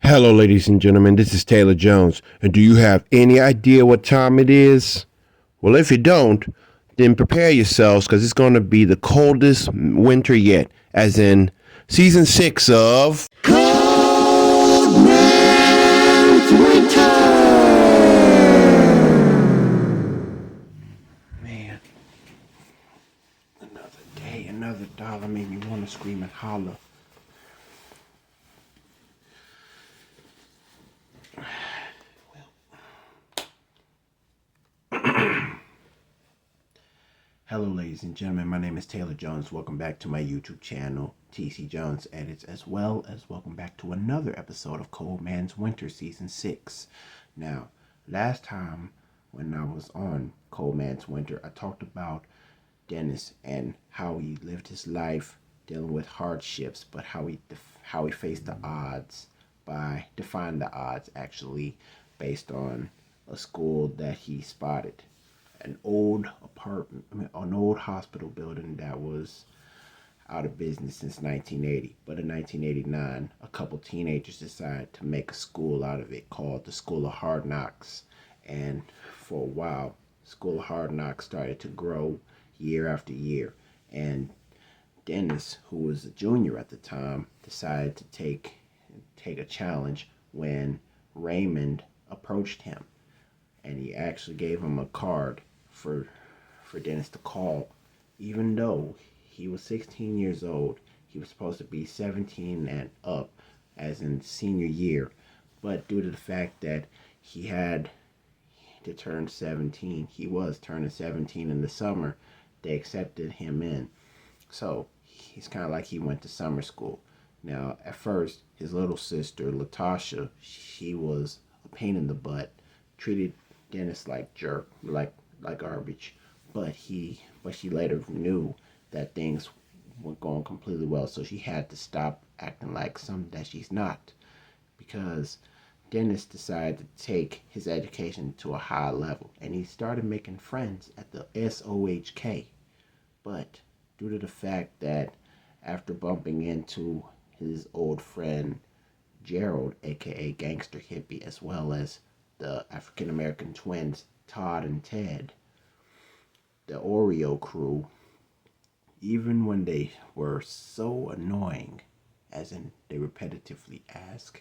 Hello, ladies and gentlemen. This is Taylor Jones. And do you have any idea what time it is? Well, if you don't, then prepare yourselves because it's going to be the coldest winter yet, as in season 6 of Cold Man's Winter. Man, another day, another dollar made me want to scream and holler. Hello, ladies and gentlemen. My name is Taylor Jones. Welcome back to my YouTube channel, TC Jones Edits, as well as welcome back to another episode of Cold Man's Winter Season 6. Now, last time when I was on Cold Man's Winter, I talked about Dennis and how he lived his life dealing with hardships, but how he faced the odds by defying the odds, actually, based on a school that he spotted, an old an old hospital building that was out of business since 1980. But in 1989, a couple teenagers decided to make a school out of it called the School of Hard Knocks. And for a while, School of Hard Knocks started to grow year after year. And Dennis, who was a junior at the time, decided to take a challenge when Raymond approached him, and he actually gave him a card for Dennis to call, even though he was 16 years old. He was supposed to be 17 and up, as in senior year, but due to the fact that he had to turn 17, he was turning 17 in the summer, they accepted him in. So he's kind of like he went to summer school. Now, at first, his little sister, Latocha, she was a pain in the butt, treated Dennis like garbage. But she later knew that things were going completely well, so she had to stop acting like something that she's not, because Dennis decided to take his education to a high level, and he started making friends at the S.O.H.K. But due to the fact that after bumping into his old friend Gerald, aka Gangster Hippie, as well as the African American twins Todd and Ted, the Oreo Crew, even when they were so annoying, as in they repetitively asked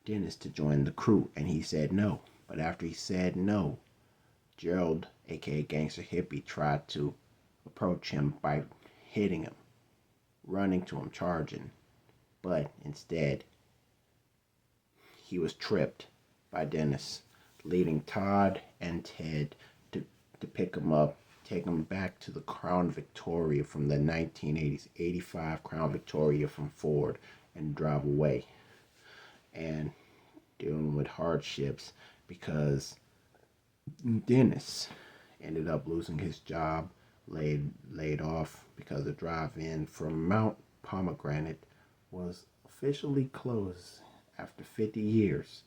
Dennis to join the crew, and he said no. But after he said no, Gerald, aka Gangster Hippie, tried to approach him by hitting him, running to him, charging. But instead, he was tripped by Dennis, leading Todd and Ted to pick him up, take him back to the Crown Victoria from the 1980s, 85 Crown Victoria from Ford, and drive away. And dealing with hardships because Dennis ended up losing his job, laid off because the drive-in from Mount Pomegranate was officially closed after 50 years.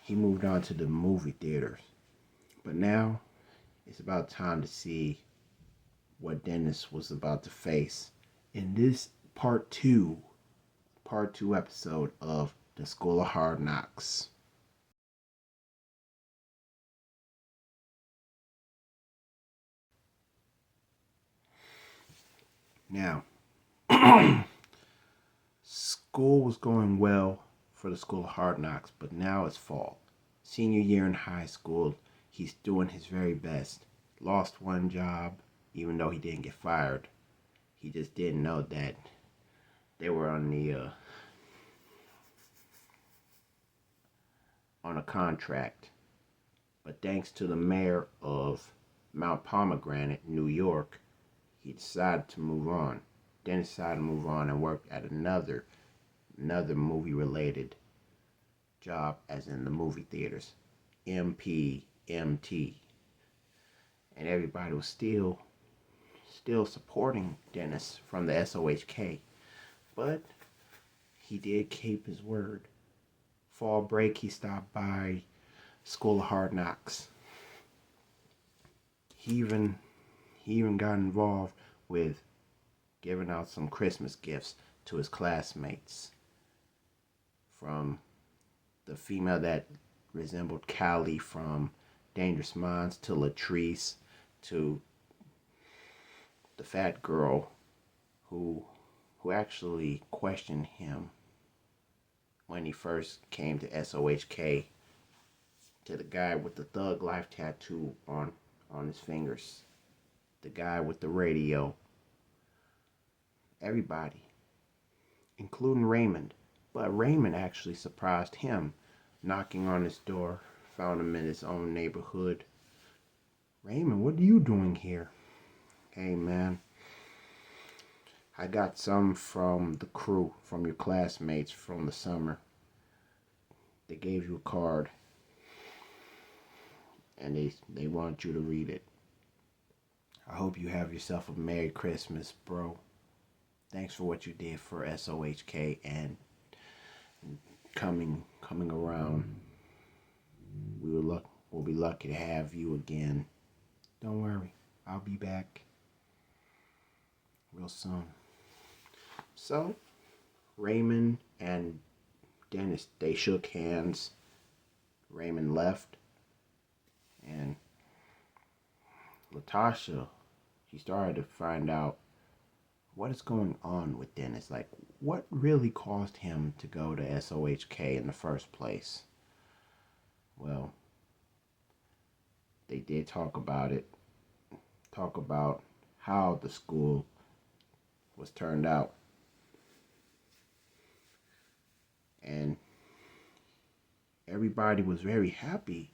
He moved on to the movie theaters. But now it's about time to see what Dennis was about to face in this part two episode of the School of Hard Knocks. Now, school was going well for the School of Hard Knocks, but now it's fall. Senior year in high school, he's doing his very best. Lost one job, even though he didn't get fired. He just didn't know that they were on a contract. But thanks to the mayor of Mount Pomegranate, New York, he decided to move on. Then decided to move on and work at another movie-related job, as in the movie theaters, MPMT. And everybody was still supporting Dennis from the S.O.H.K. But he did keep his word. Fall break, he stopped by School of Hard Knocks. He even got involved with giving out some Christmas gifts to his classmates. from the female that resembled Callie from Dangerous Minds to Latrice to the fat girl who actually questioned him when he first came to S.O.H.K, to the guy with the Thug Life tattoo on his fingers, the guy with the radio, everybody, including Raymond. But Raymond actually surprised him, knocking on his door, found him in his own neighborhood. Raymond, what are you doing here? Hey, man, I got some from the crew, from your classmates from the summer. They gave you a card, and they want you to read it. I hope you have yourself a Merry Christmas, bro. Thanks for what you did for S.O.H.K and coming around. We'll be lucky to have you again. Don't worry, I'll be back real soon. So, Raymond and Dennis, they shook hands. Raymond left, and Latocha, she started to find out what is going on with Dennis. Like, what really caused him to go to S.O.H.K in the first place? Well, they did talk about it. Talk about how the school was turned out. And everybody was very happy,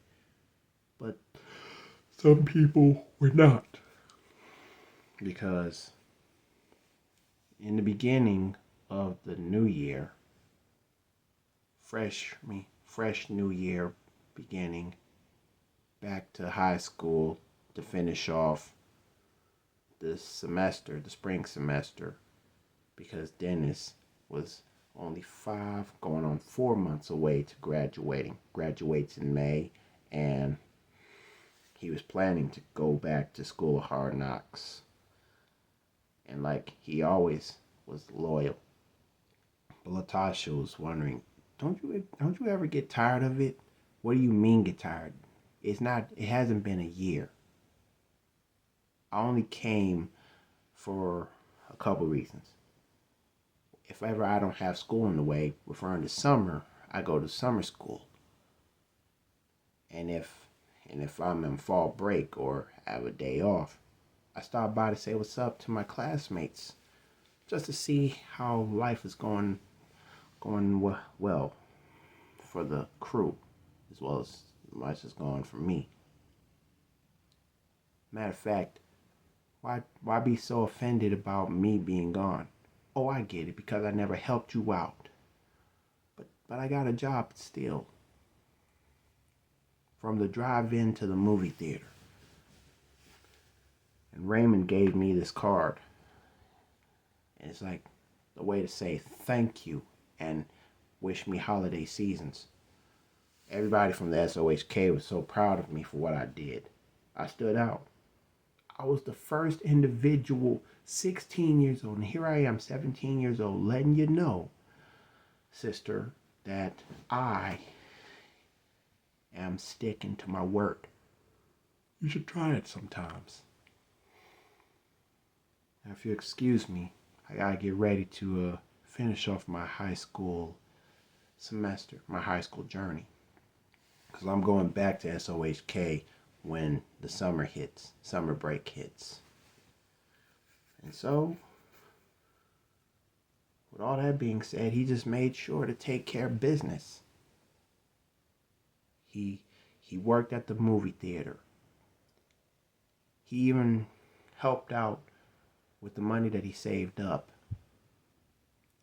but some people were not. Because in the beginning of the new year, fresh new year beginning, back to high school to finish off this semester, the spring semester, because Dennis was only 5, going on 4 months away to graduating. Graduates in May, and he was planning to go back to School of Hard Knocks. And like he always was loyal. But Latocha was wondering, don't you ever get tired of it? What do you mean get tired? It hasn't been a year. I only came for a couple reasons. If ever I don't have school in the way, referring to summer, I go to summer school. And if I'm in fall break or have a day off, I stop by to say what's up to my classmates, just to see how life is going well for the crew, as well as much as going for me. Matter of fact, why be so offended about me being gone? Oh, I get it, because I never helped you out. But I got a job still. From the drive-in to the movie theater. And Raymond gave me this card. And it's like a way to say thank you and wish me holiday seasons. Everybody from the S.O.H.K was so proud of me for what I did. I stood out. I was the first individual 16 years old, and here I am 17 years old, letting you know, sister, that I am sticking to my word. You should try it sometimes. Now, if you excuse me, I gotta get ready to finish off my high school semester, my high school journey. Because I'm going back to S.O.H.K when the summer break hits. And so, with all that being said, he just made sure to take care of business. He worked at the movie theater. He even helped out with the money that he saved up.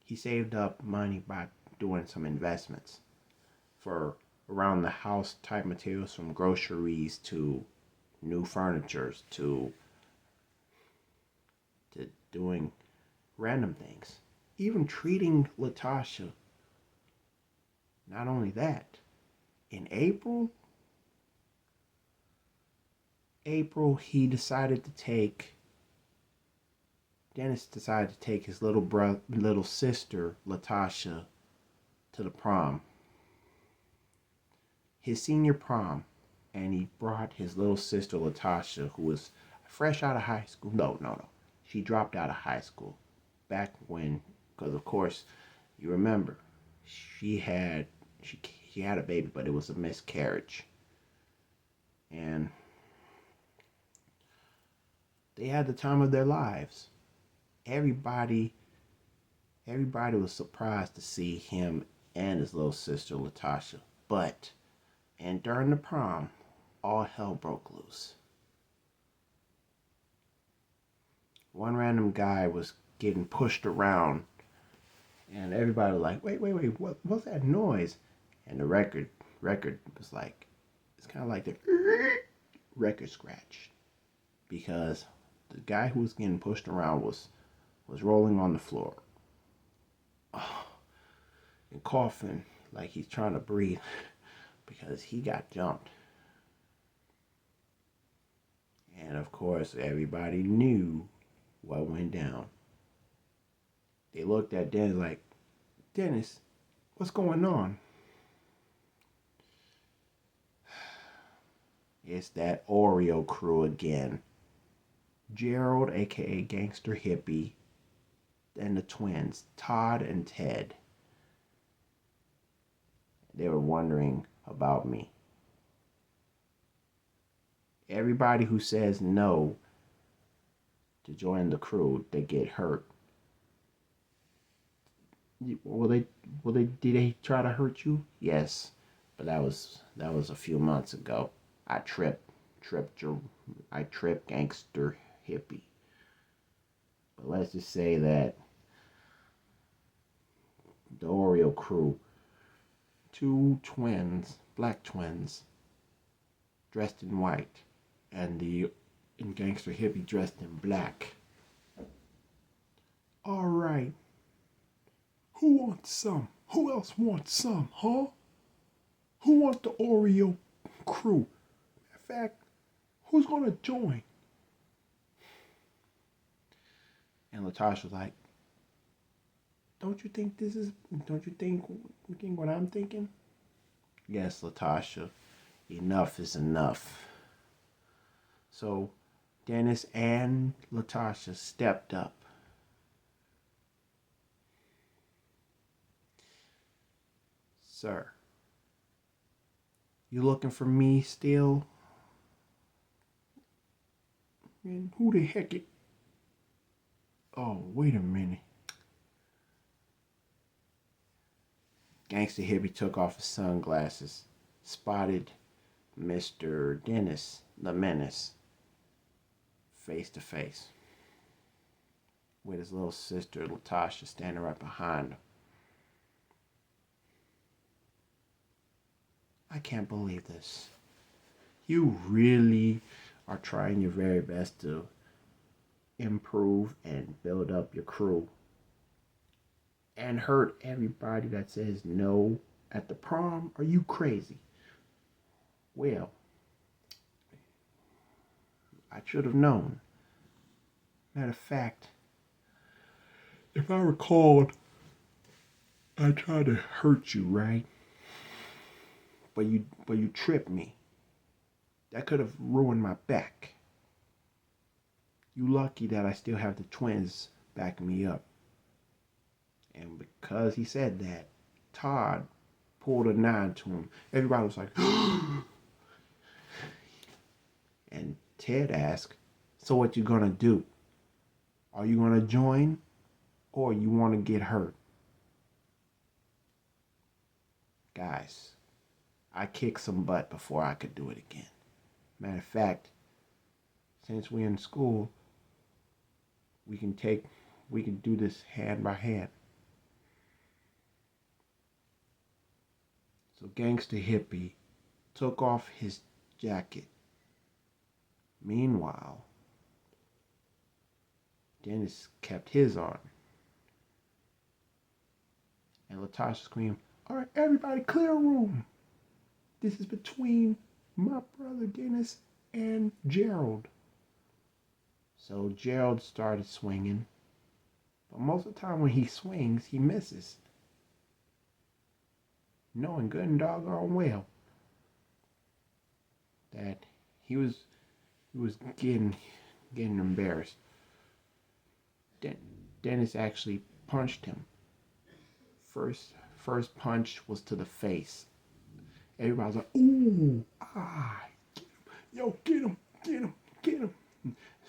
He saved up money by doing some investments for around the house type materials, from groceries to new furnitures to doing random things. Even treating Latocha. Not only that, in April, Dennis decided to take his little sister, Latocha, to the prom, his senior prom, and he brought his little sister Latocha, who was fresh out of high school. No. She dropped out of high school back when, because of course, you remember, she had a baby, but it was a miscarriage, and they had the time of their lives. Everybody was surprised to see him and his little sister Latocha, and during the prom, all hell broke loose. One random guy was getting pushed around, and everybody was like, wait, what's that noise? And the record was like, it's kind of like the record scratch, because the guy who was getting pushed around was rolling on the floor, and coughing like he's trying to breathe because he got jumped. And of course, everybody knew what went down. They looked at Dennis like, Dennis, what's going on? It's that Oreo crew again. Gerald, aka Gangster Hippie, and the twins, Todd and Ted. They were wondering about me. Everybody who says no to join the crew, they get hurt. Did they try to hurt you? Yes, but that was a few months ago. I tripped Gangster Hippie. But let's just say that the Oreo crew, two twins, black twins, dressed in white, and Gangster Hippie dressed in black. All right. Who wants some? Who else wants some, huh? Who wants the Oreo crew? In fact, who's gonna join? And Latocha was like, Don't you think what I'm thinking? Yes, Latocha, enough is enough. So Dennis and Latocha stepped up. Sir, you looking for me still? And who the heck it? Oh, wait a minute. Gangster Hippie took off his sunglasses, spotted Mr. Dennis, the Menace, face to face, with his little sister Latocha standing right behind him. I can't believe this. You really are trying your very best to improve and build up your crew and hurt everybody that says no at the prom? Are you crazy? Well, I should have known. Matter of fact, if I recalled, I tried to hurt you, right? But you tripped me. That could have ruined my back. You lucky that I still have the twins backing me up. And because he said that, Todd pulled a 9 to him. Everybody was like, and Ted asked, so what you gonna do? Are you gonna join or you want to get hurt? Guys, I kicked some butt before I could do it again. Matter of fact, since we're in school, we can do this hand by hand. So Gangster Hippie took off his jacket. Meanwhile, Dennis kept his on. And Latocha screamed, all right, everybody clear a room. This is between my brother Dennis and Gerald. So Gerald started swinging. But most of the time when he swings, he misses. knowing good and doggone well that he was getting embarrassed. Dennis actually punched him. First punch was to the face. Everybody was like, "Ooh, ah, yo, get him, get him, get him."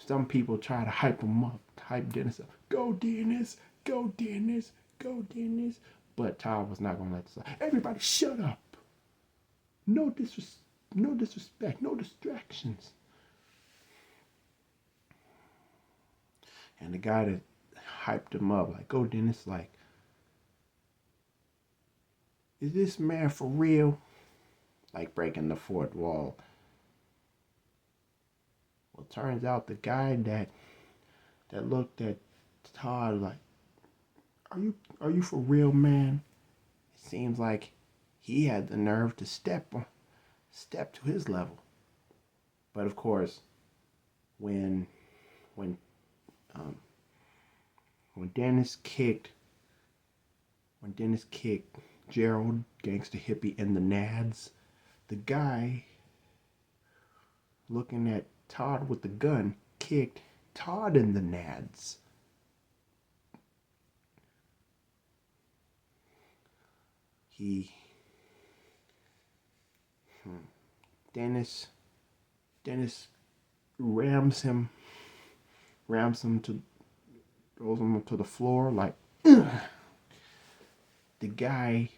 Some people try to hype him up, hype Dennis up. Go Dennis, go Dennis, go Dennis. But Todd was not gonna let this. Everybody, shut up. No disrespect, no distractions. And the guy that hyped him up, like, go Dennis, like, is this man for real? Like breaking the fourth wall. Well, turns out the guy that looked at Todd like, are you for real, man? It seems like he had the nerve to step to his level. But of course, when Dennis kicked Gerald, gangster hippie, in the nads, the guy looking at Todd with the gun kicked Todd in the nads. Dennis rams him to throws him to the floor like ugh. The guy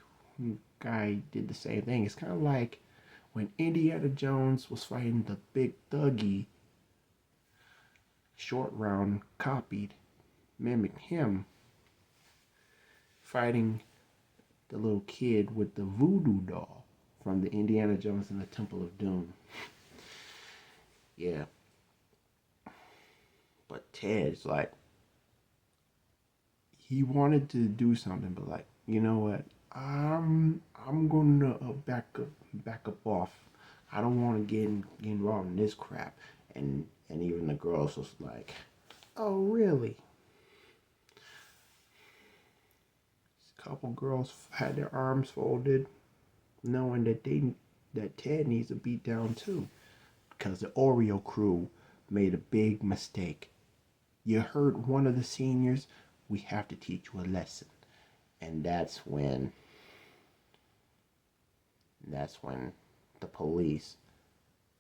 did the same thing. It's kind of like when Indiana Jones was fighting the big thuggy. Short Round mimicked him fighting the little kid with the voodoo doll from the Indiana Jones and the Temple of Doom. Yeah. But Ted's like, he wanted to do something, but like, you know what? I'm gonna back up off. I don't want to get involved in this crap. And even the girls was like, oh really? A couple girls had their arms folded, knowing that Ted needs to beat down too, because the Oreo Crew made a big mistake. You hurt one of the seniors, we have to teach you a lesson. And that's when the police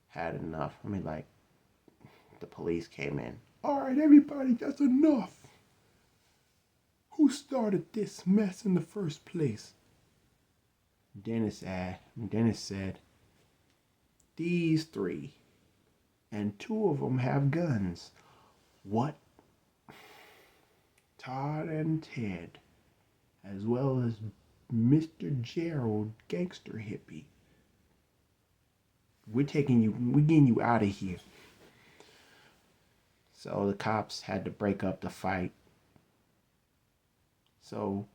had enough. I mean, like, the police came in. All right, everybody, that's enough. Who started this mess in the first place? Dennis said, these three, and two of them have guns. What? Todd and Ted, as well as Mr. Gerald, gangster hippie. We're getting you out of here. So the cops had to break up the fight. So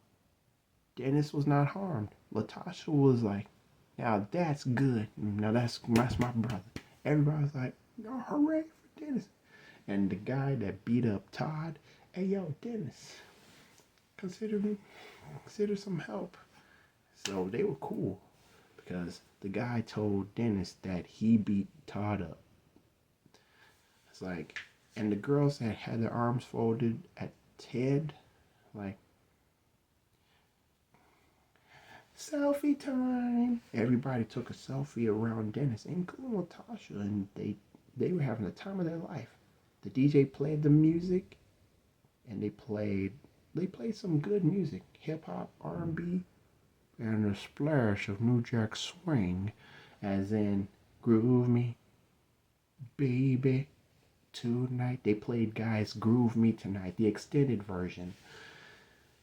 Dennis was not harmed. Latocha was like, now that's good. Now that's my brother. Everybody was like, oh, hooray for Dennis. And the guy that beat up Todd, hey yo, Dennis, consider some help. So they were cool because the guy told Dennis that he beat Todd up. It's like, and the girls that had their arms folded at Ted, like, selfie time. Everybody took a selfie around Dennis, including Latocha, and they were having the time of their life. The DJ played the music, and they played some good music, hip hop, R&B, and a splash of New Jack Swing, as in Groove Me, Baby, Tonight. They played Guys Groove Me Tonight, the extended version,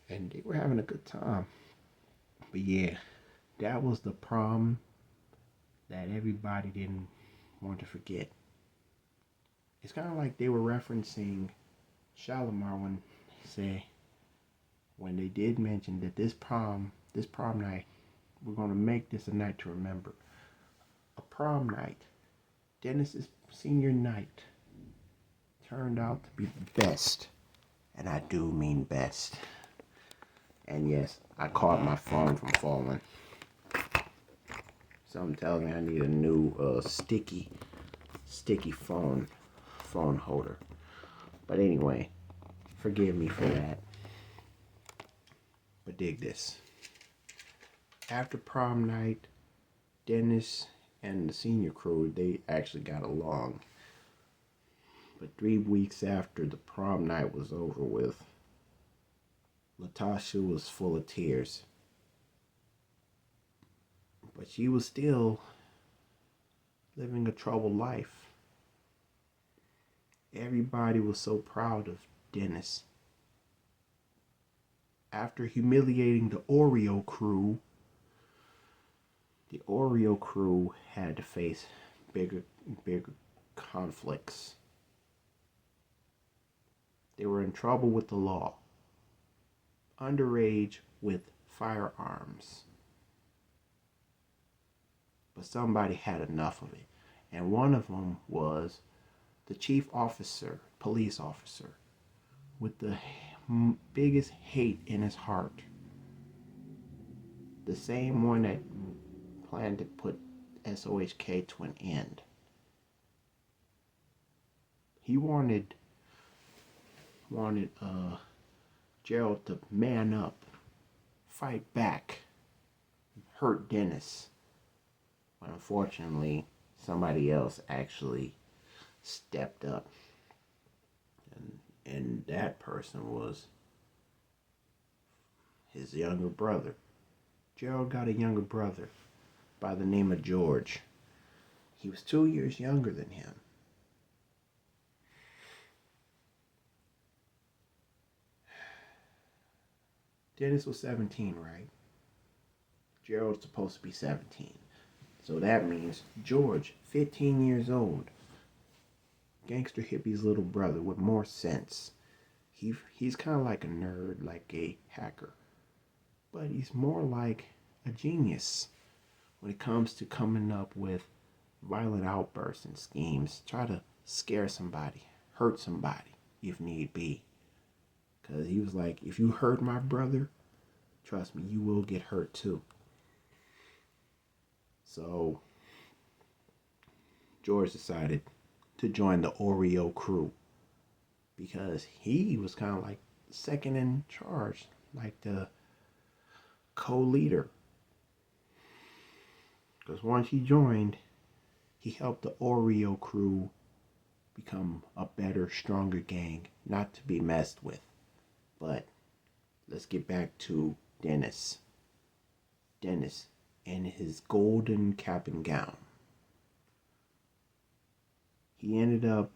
and they were having a good time. But yeah, that was the prom that everybody didn't want to forget. It's kind of like they were referencing Shalimar when they did mention that this prom night, we're going to make this a night to remember. A prom night, Dennis's senior night, turned out to be the best. And I do mean best. And yes, I caught my phone from falling. Something tells me I need a new sticky phone holder. But anyway, forgive me for that. But dig this. After prom night, Dennis and the senior crew, they actually got along. But 3 weeks after the prom night was over with, Latocha was full of tears. But she was still living a troubled life. Everybody was so proud of Dennis. After humiliating the Oreo Crew, the Oreo Crew had to face bigger conflicts. They were in trouble with the law. Underage with firearms. But somebody had enough of it. And one of them was the chief officer, police officer, with the biggest hate in his heart. The same one that planned to put S.O.H.K to an end. He wanted Gerald to man up, fight back, hurt Dennis. But unfortunately, somebody else actually stepped up. And that person was his younger brother. Gerald got a younger brother by the name of George. He was 2 years younger than him. Dennis was 17, right? Gerald's supposed to be 17. So that means George, 15 years old. Gangster hippie's little brother with more sense. He's kind of like a nerd, like a hacker. But he's more like a genius when it comes to coming up with violent outbursts and schemes. Try to scare somebody, hurt somebody if need be. Because he was like, if you hurt my brother, trust me, you will get hurt too. So George decided to join the Oreo Crew because he was kind of like second in charge, like the co-leader. Because once he joined, he helped the Oreo Crew become a better, stronger gang, not to be messed with. But let's get back to Dennis. Dennis in his golden cap and gown. He ended up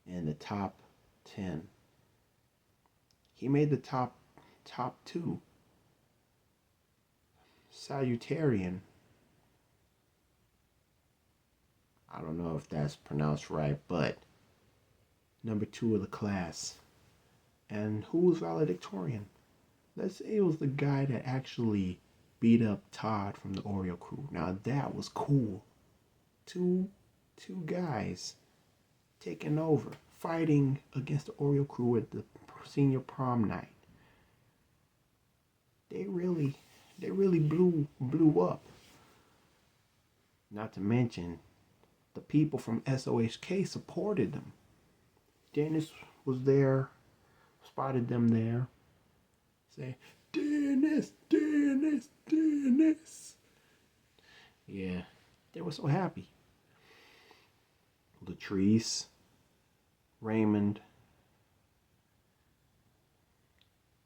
in the top 10. He made the top 2. Salutarian. I don't know if that's pronounced right, but number 2 of the class. And who was valedictorian? Let's say it was the guy that actually beat up Todd from the Oreo Crew. Now that was cool. Two guys taking over, fighting against the Oreo Crew at the senior prom night. They really blew up. Not to mention, the people from S.O.H.K supported them. Dennis was there, spotted them there. Say, Dennis, Dennis, Dennis. Yeah, they were so happy. Latrice, Raymond,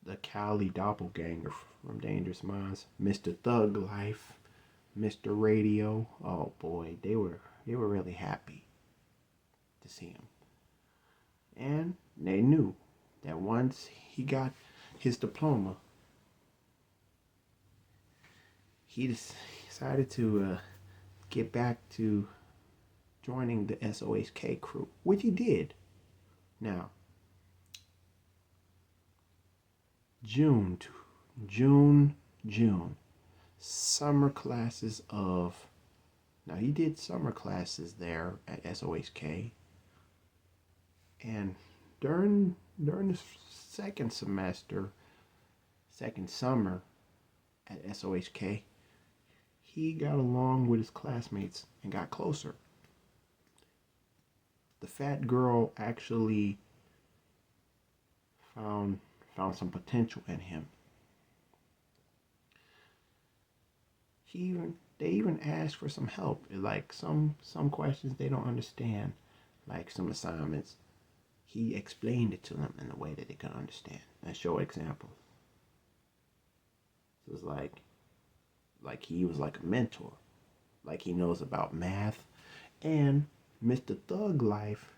the Cali doppelganger from Dangerous Minds, Mr. Thug Life, Mr. Radio. Oh boy, they were really happy to see him. And they knew that once he got his diploma, he decided to get back to joining the S.O.H.K crew, which he did. Now, June, summer classes of, now he did summer classes there at S.O.H.K. And during the second summer at S.O.H.K, he got along with his classmates and got closer. The fat girl actually found some potential in him. They even asked for some help, like some questions they don't understand, like some assignments. He explained it to them in a way that they could understand and show examples. So it's like he was like a mentor, like he knows about math. And Mr. Thug Life,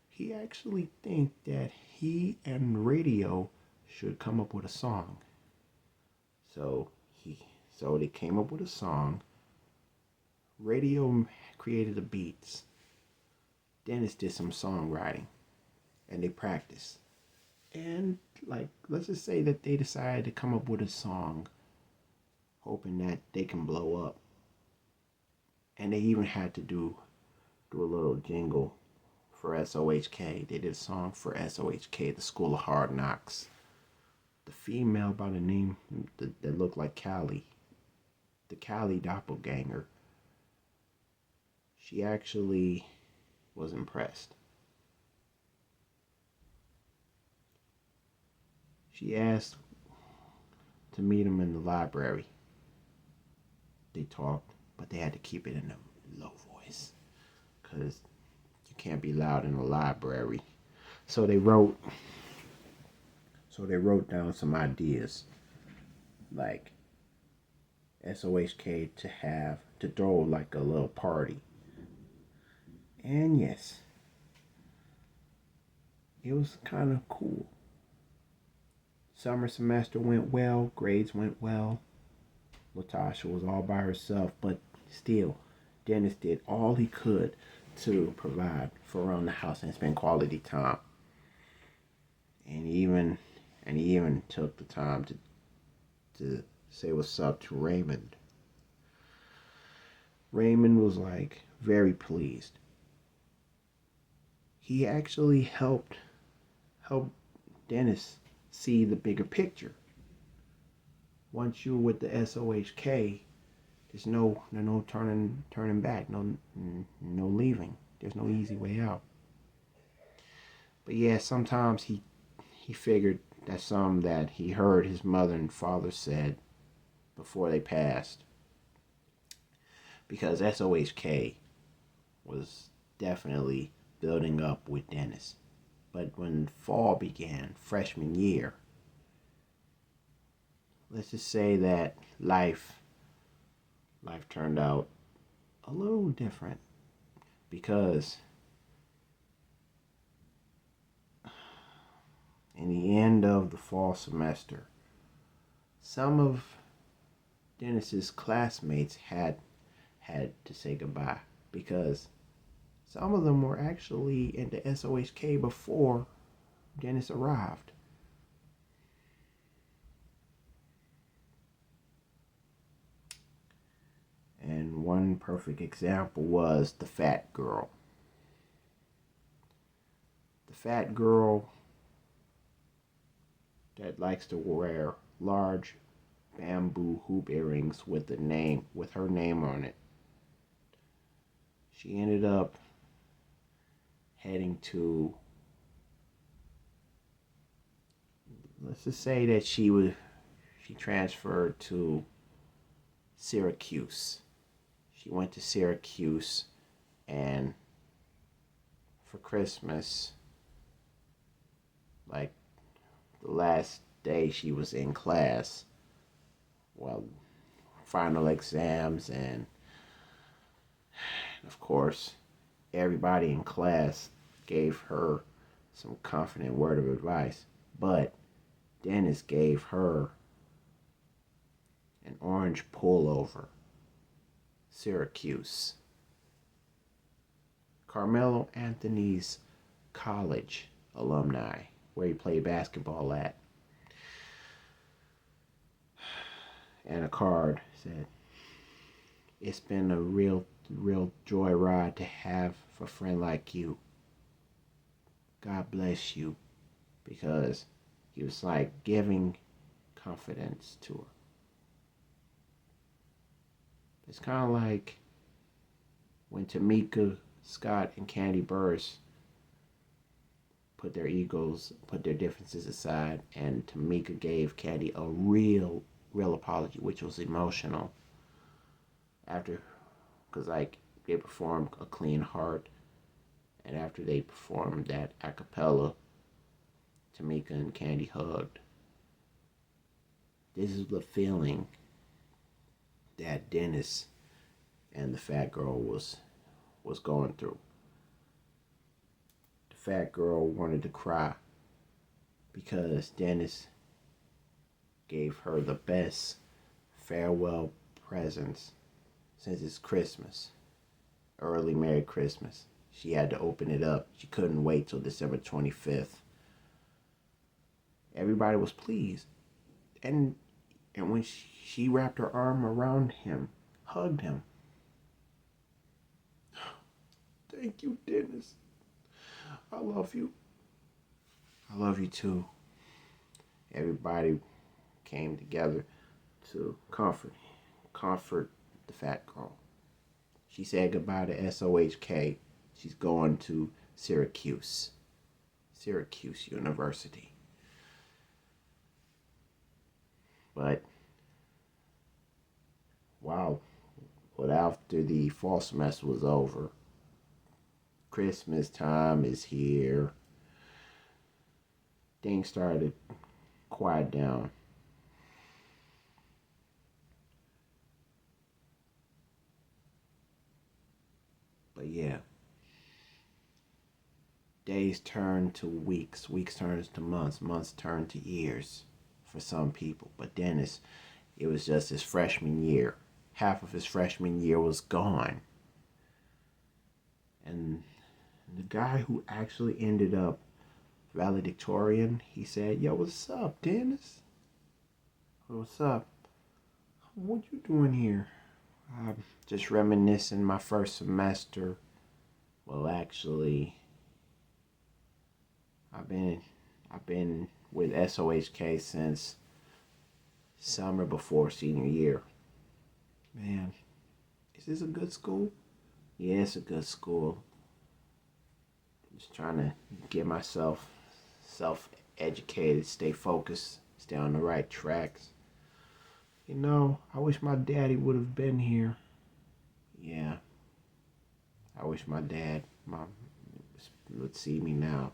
he actually think that he and radio should come up with a song. So they came up with a song. Radio created the beats. Dennis did some songwriting, and they practiced. And like, let's just say that they decided to come up with a song, hoping that they can blow up. And they even had to do a little jingle for S.O.H.K. They did a song for S.O.H.K, the School of Hard Knocks. The female by the name that looked like Callie, the Callie doppelganger, she actually was impressed. She asked to meet him in the library. They talked, but they had to keep it in a low voice because you can't be loud in a library. So they wrote down some ideas, like S.O.H.K to throw like a little party. And yes, it was kind of cool. Summer semester went well, grades went well. Latocha was all by herself, but still, Dennis did all he could to provide for around the house and spend quality time. And he even took the time to say what's up to Raymond. Raymond was like very pleased. He actually helped Dennis see the bigger picture. Once you're with the S.O.H.K, there's no turning back, no leaving. There's no easy way out. But yeah, sometimes he figured that's something that he heard his mother and father said before they passed. Because S.O.H.K was definitely building up with Dennis. But when fall began, freshman year, let's just say that life turned out a little different, because in the end of the fall semester, some of Dennis's classmates had to say goodbye, because some of them were actually in the S.O.H.K before Dennis arrived. And one perfect example was the fat girl. The fat girl that likes to wear large bamboo hoop earrings with her name on it. She ended up heading to, let's just say that she transferred to Syracuse. She went to Syracuse, and for Christmas, like the last day she was in class, well, final exams, and of course, everybody in class gave her some confident word of advice. But Dennis gave her an orange pullover. Syracuse. Carmelo Anthony's college alumni, where he played basketball at. And a card said, "It's been a real joyride to have a friend like you. God bless you." Because he was like giving confidence to her. It's kind of like when Tamika Scott and Candy Burris put their egos, put their differences aside, and Tamika gave Candy a real apology, which was emotional. After, because like they performed A Clean Heart, and after they performed that a cappella, Tamika and Candy hugged. This is the feeling that Dennis and the fat girl was going through. The fat girl wanted to cry because Dennis gave her the best farewell presents since it's Christmas. Early Merry Christmas. She had to open it up. She couldn't wait till December 25th. Everybody was pleased. And when she wrapped her arm around him, hugged him. Thank you, Dennis. I love you. I love you too. Everybody came together to comfort the fat girl. She said goodbye to S.O.H.K. She's going to Syracuse University. But, wow, but after the fall semester was over, Christmas time is here. Things started to quiet down. But yeah, days turn to weeks, weeks turns to months, months turn to years for some people. But Dennis, it was just his freshman year. Half of his freshman year was gone. And the guy who actually ended up valedictorian, he said, "Yo, what's up, Dennis? What's up? What you doing here?" I'm just reminiscing my first semester. Well, actually, I've been with S.O.H.K since summer before senior year. Man, is this a good school? Yeah, it's a good school. Just trying to get myself self-educated, stay focused, stay on the right tracks. You know, I wish my daddy would have been here. Yeah, I wish my dad would see me now.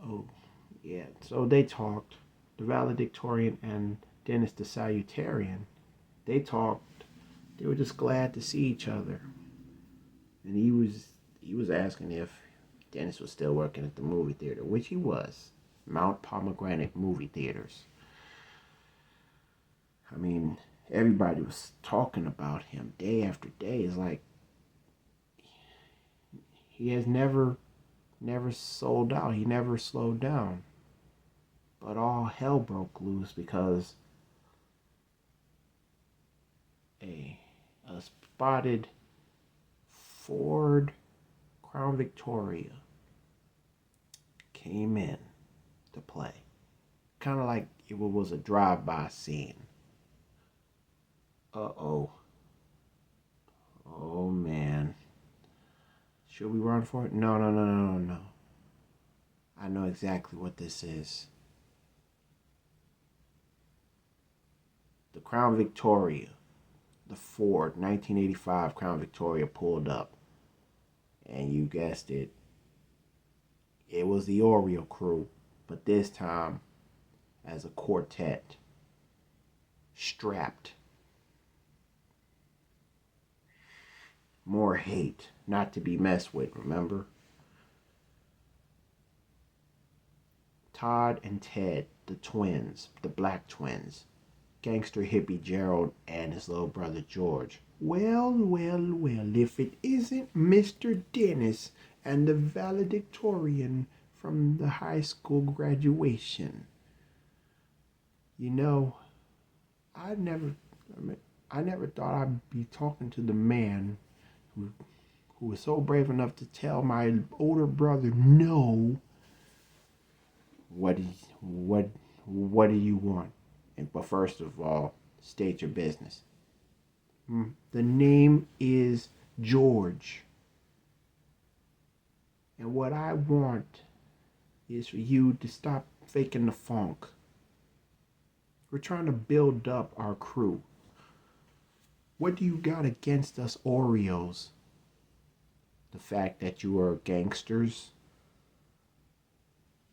Oh, yeah. So they talked. The valedictorian and Dennis the salutarian. They talked. They were just glad to see each other. And he was asking if Dennis was still working at the movie theater, which he was. Mount Pomegranate movie theaters. I mean, everybody was talking about him day after day. It's like he has never sold out. He never slowed down. But all hell broke loose because a spotted Ford Crown Victoria came in to play. Kind of like it was a drive-by scene. Uh-oh. Oh, man. Should we run for it? No. I know exactly what this is. The Crown Victoria, the Ford 1985 Crown Victoria pulled up. And you guessed it. It was the Oreo Crew, but this time as a quartet. Strapped. More hate, not to be messed with, remember? Todd and Ted, the twins, the black twins. Gangster hippie Gerald and his little brother George. Well, if it isn't Mr. Dennis and the valedictorian from the high school graduation. You know, I never thought I'd be talking to the man who was so brave enough to tell my older brother no. What do you want? But first of all, State your business. The name is George. And what I want is for you to stop faking the funk. We're trying to build up our crew. What do you got against us Oreos? The fact that you are gangsters?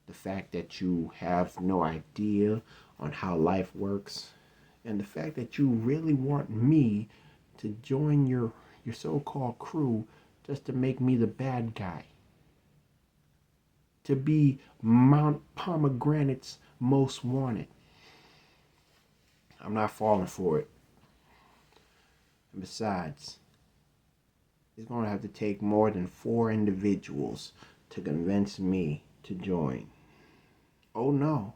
The fact that you have no idea on how life works? And the fact that you really want me to join your so-called crew just to make me the bad guy? To be Mount Pomegranate's most wanted. I'm not falling for it. And besides, it's going to have to take more than 4 individuals to convince me to join. Oh no.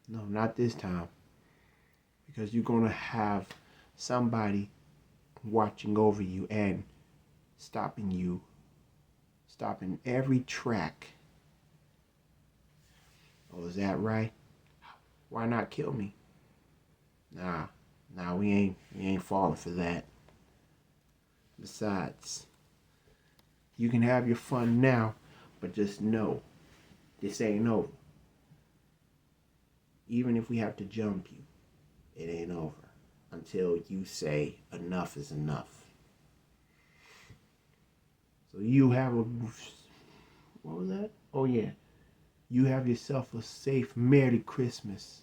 No, not this time. Because you're going to have somebody watching over you and stopping every track. Oh, is that right? Why not kill me? Nah, we ain't falling for that. Besides, you can have your fun now, but just know, this ain't over. Even if we have to jump you, it ain't over until you say enough is enough. So you have what was that? Oh yeah. You have yourself a safe Merry Christmas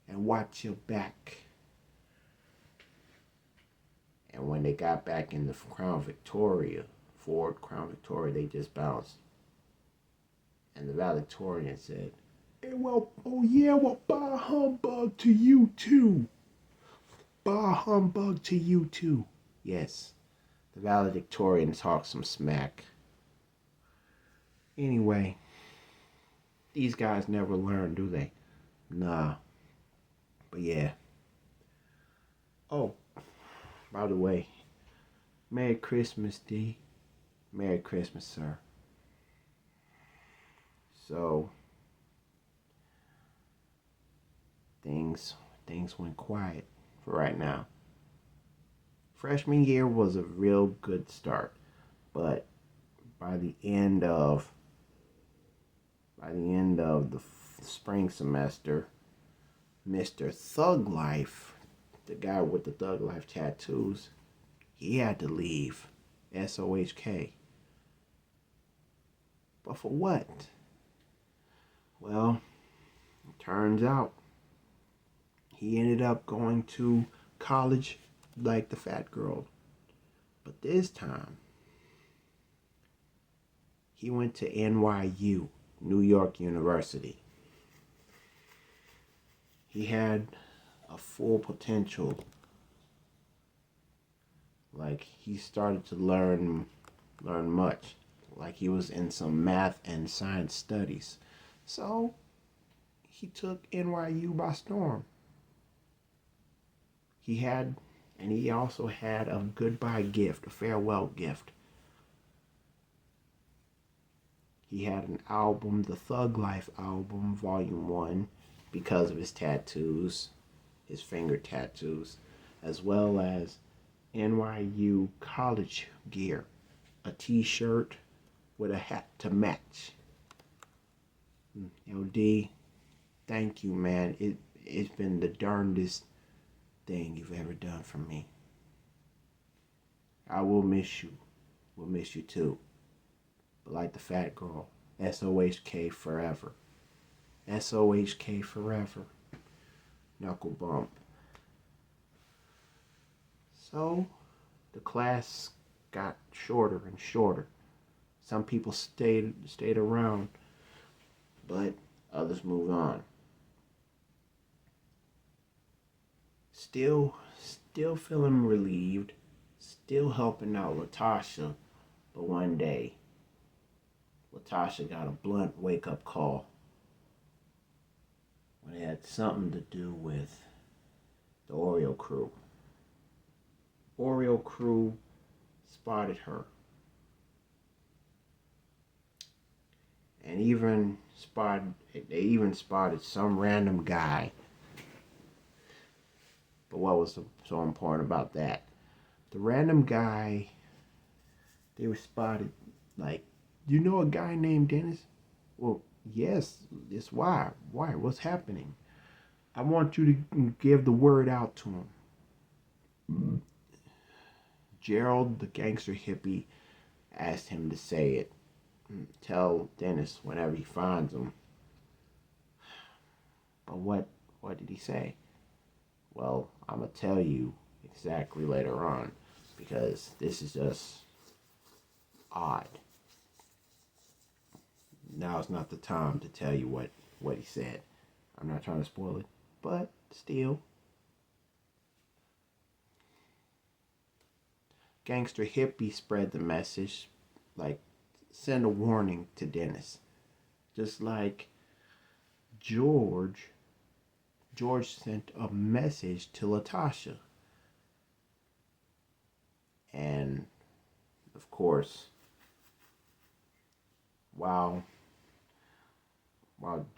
and watch your back. And when they got back in the Ford Crown Victoria, they just bounced. And the valedictorian said, well, bah humbug to you too. Bah humbug to you too. Yes, the valedictorian talked some smack. Anyway, these guys never learn, do they? Nah. But yeah. Oh, by the way, Merry Christmas, D. Merry Christmas, sir. So, things went quiet for right now. Freshman year was a real good start, but by the end of the spring semester, Mr. Thug Life, the guy with the Thug Life tattoos, he had to leave. S.O.H.K. But for what? Well, it turns out he ended up going to college like the fat girl. But this time, he went to NYU, New York University. He had a full potential. Like, he started to learn much. Like, he was in some math and science studies. So, he took NYU by storm. He also had a goodbye gift, a farewell gift. He had an album, the Thug Life album, Volume 1, because of his tattoos, his finger tattoos, as well as NYU college gear, a t-shirt with a hat to match. D, thank you, man. It's been the darndest thing you've ever done for me. I will miss you. We'll miss you too. But like the fat girl, S.O.H.K. forever. S.O.H.K. forever. Knuckle bump. So, the class got shorter and shorter. Some people stayed around, but others moved on. Still feeling relieved, still helping out Latocha, but one day, Latocha got a blunt wake-up call when it had something to do with the Oreo Crew. Oreo Crew spotted her. And they even spotted some random guy what was so important about that? The random guy, they were spotted, like, you know a guy named Dennis? Well, yes, it's why. Why? What's happening? I want you to give the word out to him. Gerald, the gangster hippie, asked him to say it. Tell Dennis whenever he finds him. But what did he say? Well, I'm going to tell you exactly later on, because this is just odd. Now is not the time to tell you what he said. I'm not trying to spoil it, but still. Gangster hippie spread the message, like, send a warning to Dennis. Just like George sent a message to Latocha. And, of course, while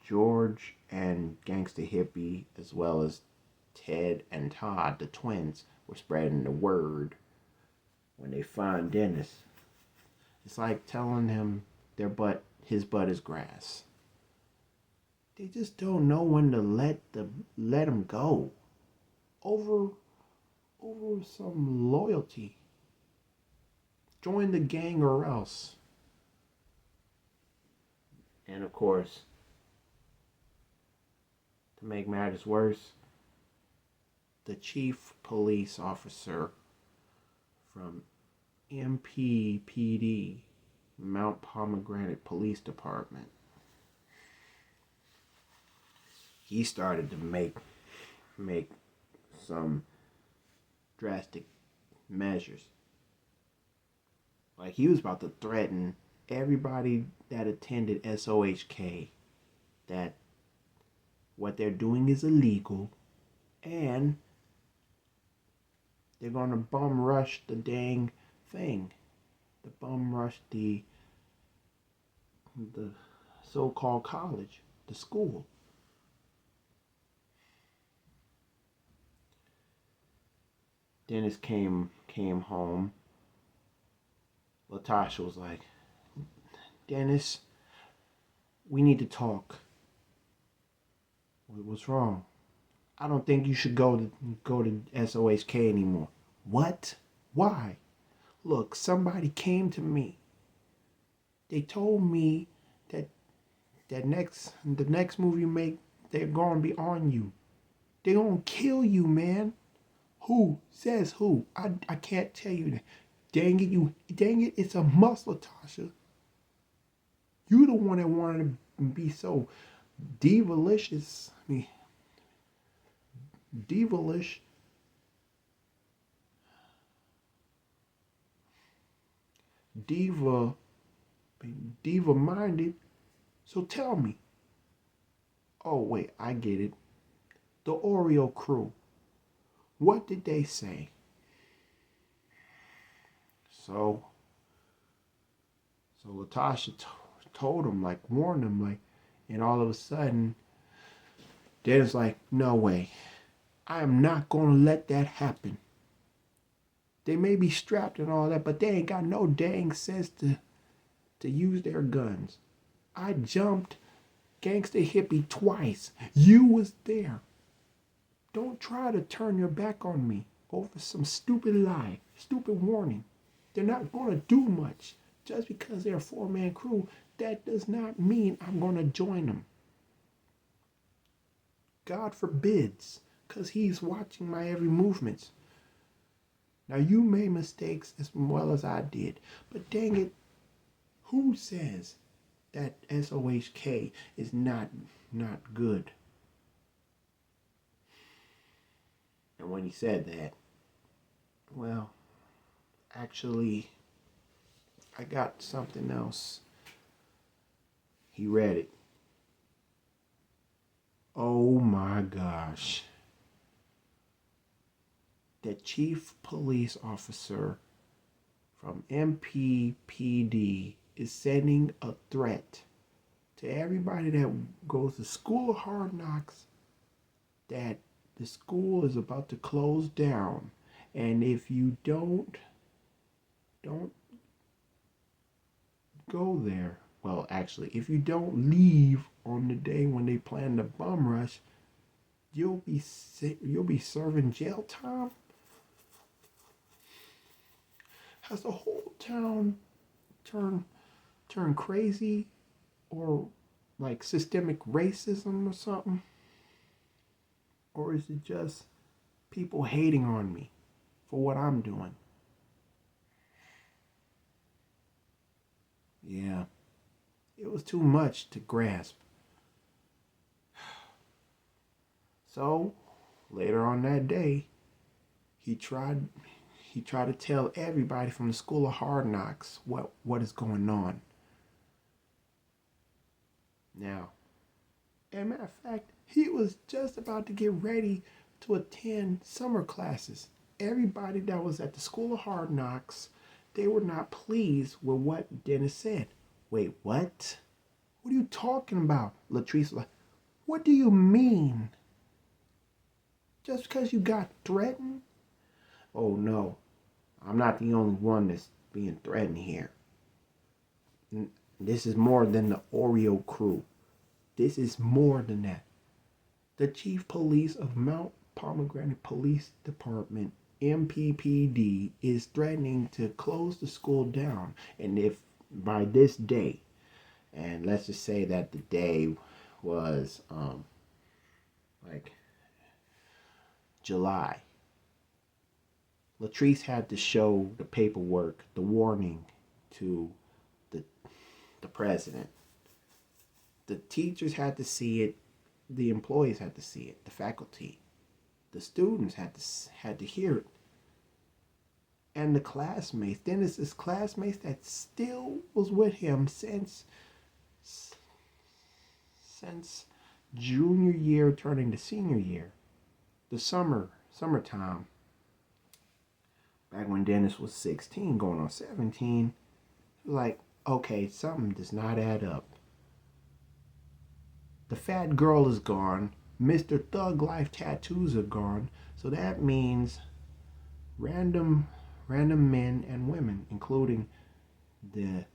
George and Gangsta Hippie, as well as Ted and Todd, the twins, were spreading the word, when they find Dennis, it's like telling him his butt is grass. They just don't know when to let him go over some loyalty. Join the gang or else. And of course, to make matters worse, the chief police officer from MPPD, Mount Pomegranate Police Department, he started to make some drastic measures. Like, he was about to threaten everybody that attended S.O.H.K. that what they're doing is illegal, and they're gonna bum rush the dang thing. The bum rush the so-called college, the school. Dennis came home. Latasha was like, Dennis, we need to talk. What's wrong? I don't think you should go to S.O.H.K. anymore. What? Why? Look, somebody came to me. They told me that the next move you make, they're gonna be on you. They're gonna kill you, man. Who? Says who? I can't tell you that. Dang it, it's a muscle, Tasha. You the one that wanted to be so divalicious. I mean, devilish. Diva minded. So tell me. Oh, wait, I get it. The Oreo Crew. What did they say? So Latasha told him, like, warned him, like, and all of a sudden, Dad's like, no way. I am not going to let that happen. They may be strapped and all that, but they ain't got no dang sense to use their guns. I jumped Gangsta Hippie twice. You was there. Don't try to turn your back on me over some stupid lie, stupid warning. They're not going to do much. Just because they're a four-man crew, that does not mean I'm going to join them. God forbids, because he's watching my every movement. Now, you made mistakes as well as I did, but dang it, who says that S.O.H.K. is not good? And when he said that, well, actually, I got something else. He read it. Oh my gosh. The chief police officer from MPPD is sending a threat to everybody that goes to School of Hard Knocks that The school is about to close down. And if you don't go there, well, actually, if you don't leave on the day when they plan the bum rush, you'll be serving jail time. Has the whole town turned crazy, or like systemic racism or something? Or is it just people hating on me for what I'm doing? Yeah, it was too much to grasp. So, later on that day, he tried to tell everybody from the School of Hard Knocks what is going on. Now, as a matter of fact, he was just about to get ready to attend summer classes. Everybody that was at the School of Hard Knocks, they were not pleased with what Dennis said. Wait, what? What are you talking about? Latrice was like, what do you mean? Just because you got threatened? Oh no, I'm not the only one that's being threatened here. This is more than the Oreo Crew. This is more than that. The Chief Police of Mount Pomegranate Police Department, MPPD, is threatening to close the school down. And if by this day, and let's just say that the day was like July, Latrice had to show the paperwork, the warning to the president. The teachers had to see it, the employees had to see it, the faculty, the students had to hear it, and the classmates, Dennis's classmates that still was with him since junior year turning to senior year, the summertime, back when Dennis was 16 going on 17, like, okay, something does not add up. The fat girl is gone. Mr. Thug Life tattoos are gone. So that means random men and women, including the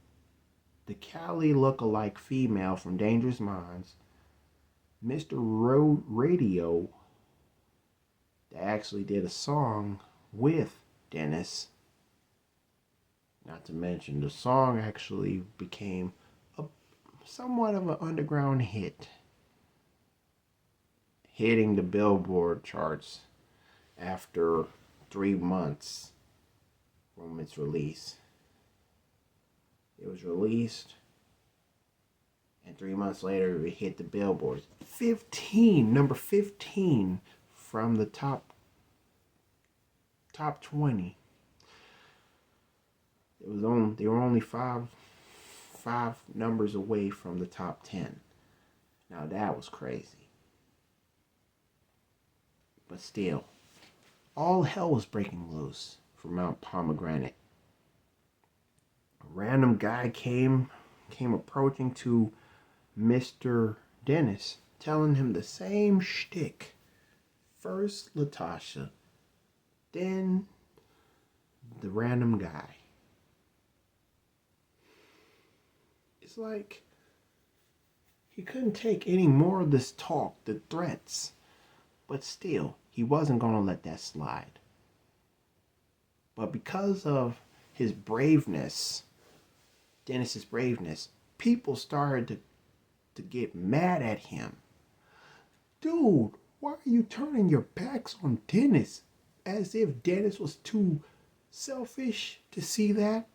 Cali look-alike female from Dangerous Minds, Mr. Radio, that actually did a song with Dennis. Not to mention, the song actually became somewhat of an underground hit, hitting the Billboard charts after 3 months from its release. It was released, and 3 months later it hit the Billboard. Number 15 from the top 20. They were only five numbers away from the top 10. Now that was crazy. But still, all hell was breaking loose from Mount Pomegranate. A random guy came approaching to Mr. Dennis, telling him the same shtick. First Latocha, then the random guy. It's like he couldn't take any more of this talk, the threats. But still, he wasn't going to let that slide. But because of his braveness, Dennis's braveness, people started to get mad at him. Dude, why are you turning your backs on Dennis? As if Dennis was too selfish to see that.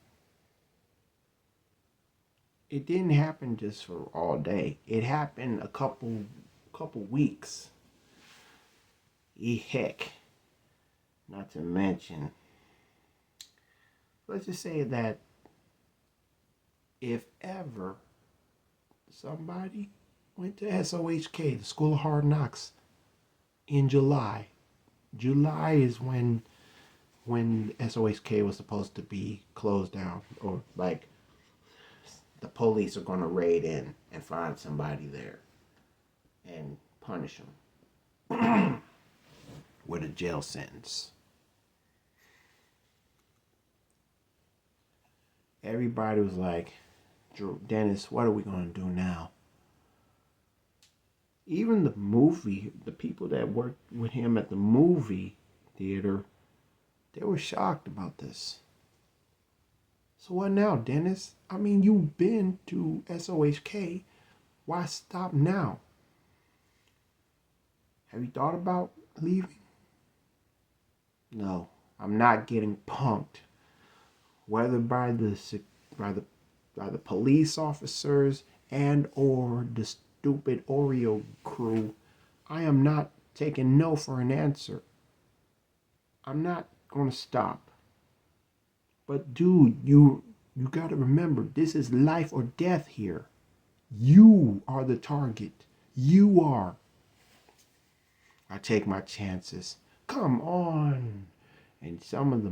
It didn't happen just for all day. It happened a couple weeks. Heck, not to mention, let's just say that if ever somebody went to S.O.H.K, the School of Hard Knocks, in July is when S.O.H.K was supposed to be closed down, or like the police are going to raid in and find somebody there and punish them. with a jail sentence. Everybody was like, Dennis, what are we going to do now? Even the people that worked with him at the movie theater, they were shocked about this. So what now, Dennis? I mean, you've been to S.O.H.K. Why stop now? Have you thought about leaving? No, I'm not getting punked. Whether by the police officers and or the stupid Oreo crew, I am not taking no for an answer. I'm not gonna stop. But dude, you gotta remember, this is life or death here. You are the target. You are. I take my chances. Come on. And some of the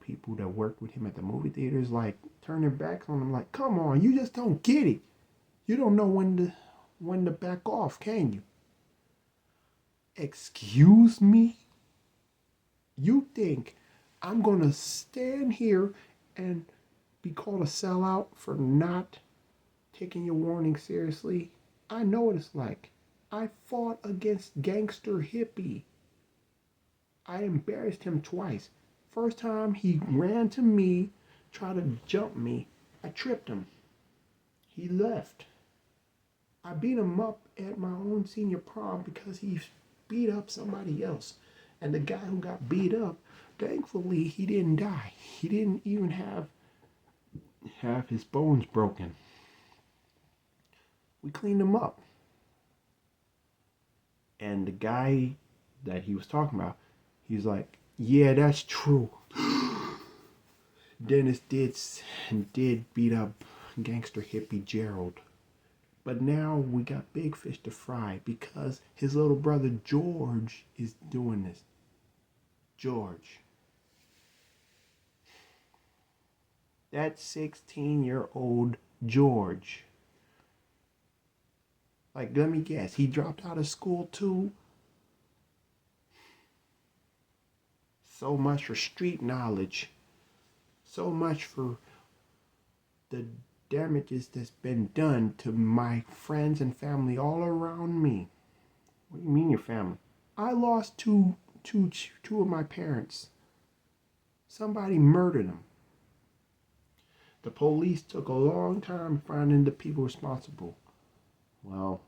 people that worked with him at the movie theaters like turn their backs on him like, come on, you just don't get it. You don't know when to back off, can you? Excuse me? You think I'm gonna stand here and be called a sellout for not taking your warning seriously? I know what it's like. I fought against gangster hippie. I embarrassed him twice. First time he ran to me, tried to jump me. I tripped him. He left. I beat him up at my own senior prom because he beat up somebody else. And the guy who got beat up, thankfully he didn't die. He didn't even have his bones broken. We cleaned him up. And the guy that he was talking about, he's like, yeah, that's true. Dennis did beat up gangster hippie Gerald. But now we got big fish to fry because his little brother George is doing this. George. That 16-year-old George. Like, let me guess, he dropped out of school too? So much for street knowledge. So much for the damages that's been done to my friends and family all around me. What do you mean your family? I lost two of my parents. Somebody murdered them. The police took a long time finding the people responsible. Well,